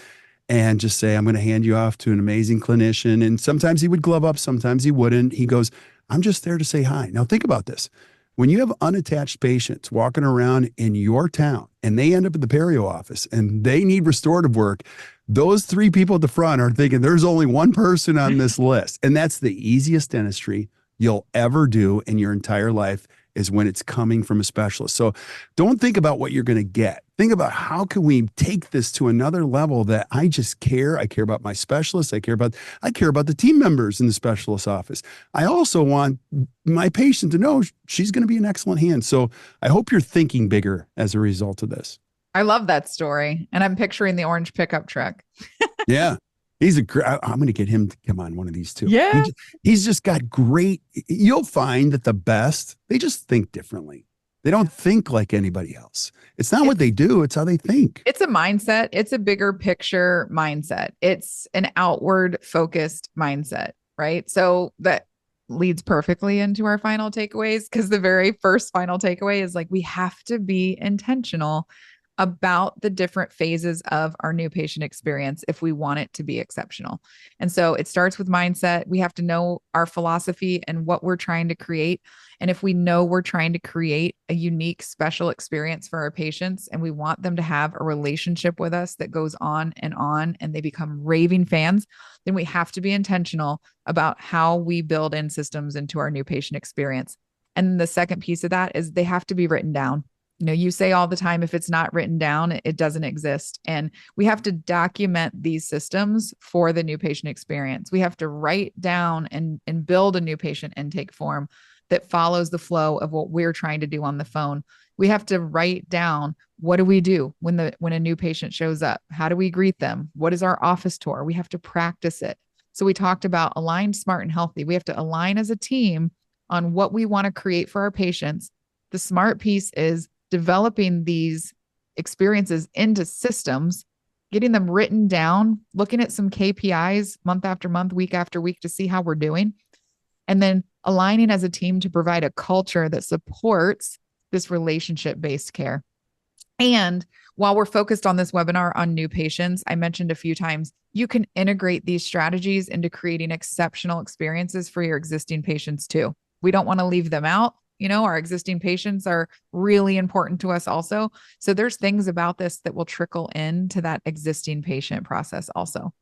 and just say, I'm going to hand you off to an amazing clinician. And sometimes he would glove up, sometimes he wouldn't. He goes, I'm just there to say hi. Now, think about this. When you have unattached patients walking around in your town and they end up at the perio office and they need restorative work, those three people at the front are thinking there's only one person on this list. And that's the easiest dentistry you'll ever do in your entire life, is when it's coming from a specialist. So don't think about what you're going to get. Think about, how can we take this to another level that I just care. I care about my specialists. I care about the team members in the specialist office. I also want my patient to know she's going to be in excellent hands. So I hope you're thinking bigger as a result of this. I love that story. And I'm picturing the orange pickup truck. Yeah. I'm going to get him to come on one of these too. Yeah. He's just got great, you'll find that the best, they just think differently. They don't think like anybody else. It's not what they do, it's how they think. It's a mindset. It's a bigger picture mindset. It's an outward focused mindset, right? So that leads perfectly into our final takeaways, because the very first final takeaway is like, we have to be intentional about the different phases of our new patient experience if we want it to be exceptional. And so it starts with mindset. We have to know our philosophy and what we're trying to create. And if we know we're trying to create a unique, special experience for our patients, and we want them to have a relationship with us that goes on, and they become raving fans, then we have to be intentional about how we build in systems into our new patient experience. And the second piece of that is they have to be written down. You know, you say all the time, if it's not written down, it doesn't exist. And we have to document these systems for the new patient experience. We have to write down and build a new patient intake form that follows the flow of what we're trying to do on the phone. We have to write down, what do we do when a new patient shows up? How do we greet them? What is our office tour? We have to practice it. So we talked about align, smart, and healthy. We have to align as a team on what we want to create for our patients. The smart piece is developing these experiences into systems, getting them written down, looking at some KPIs month after month, week after week to see how we're doing, and then aligning as a team to provide a culture that supports this relationship-based care. And while we're focused on this webinar on new patients, I mentioned a few times, you can integrate these strategies into creating exceptional experiences for your existing patients too. We don't want to leave them out. You know, our existing patients are really important to us also. So there's things about this that will trickle into that existing patient process also.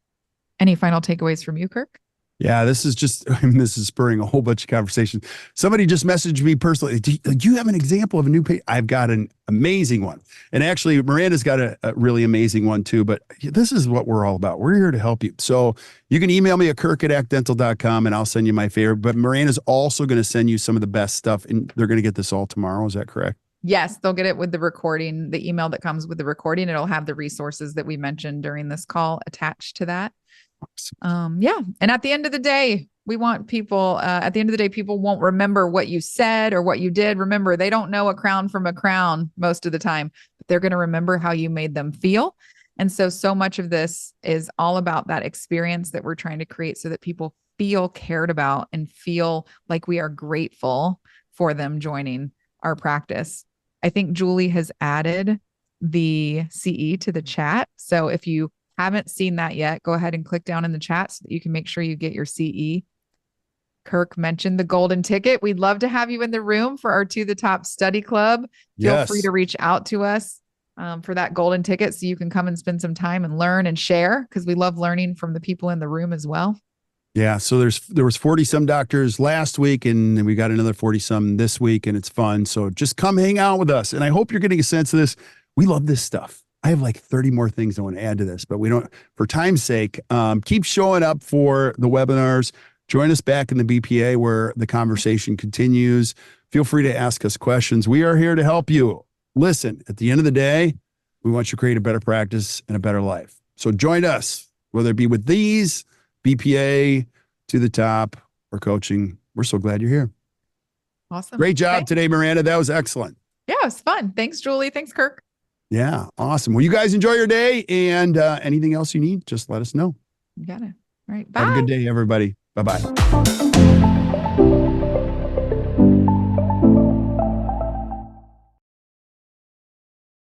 Any final takeaways from you, Kirk? Yeah, this is spurring a whole bunch of conversation. Somebody just messaged me personally. Do you have an example of a new patient? I've got an amazing one. And actually, Miranda's got a really amazing one too. But this is what we're all about. We're here to help you. So you can email me at kirk@actdental.com and I'll send you my favorite. But Miranda's also going to send you some of the best stuff. And they're going to get this all tomorrow. Is that correct? Yes, they'll get it with the recording, the email that comes with the recording. It'll have the resources that we mentioned during this call attached to that. Yeah. And at the end of the day, we want people, people won't remember what you said or what you did. Remember, they don't know a crown from a crown most of the time, but they're going to remember how you made them feel. And so much of this is all about that experience that we're trying to create so that people feel cared about and feel like we are grateful for them joining our practice. I think Julie has added the CE to the chat. So if you haven't seen that yet, go ahead and click down in the chat so that you can make sure you get your CE. Kirk mentioned the golden ticket. We'd love to have you in the room for our To the Top Study Club. Feel free to reach out to us for that golden ticket so you can come and spend some time and learn and share, because we love learning from the people in the room as well. Yeah. So there was 40 some doctors last week, and we got another 40 some this week, and it's fun. So just come hang out with us. And I hope you're getting a sense of this. We love this stuff. I have like 30 more things I want to add to this, but we don't, for time's sake, keep showing up for the webinars. Join us back in the BPA where the conversation continues. Feel free to ask us questions. We are here to help you. Listen, at the end of the day, we want you to create a better practice and a better life. So join us, whether it be with these, BPA, To the Top, or coaching. We're so glad you're here. Awesome. Great job today, Miranda. That was excellent. Yeah, it was fun. Thanks, Julie. Thanks, Kirk. Yeah. Awesome. Well, you guys enjoy your day, and anything else you need, just let us know. You got it. All right. Have a good Bye. day, everybody. Bye-bye.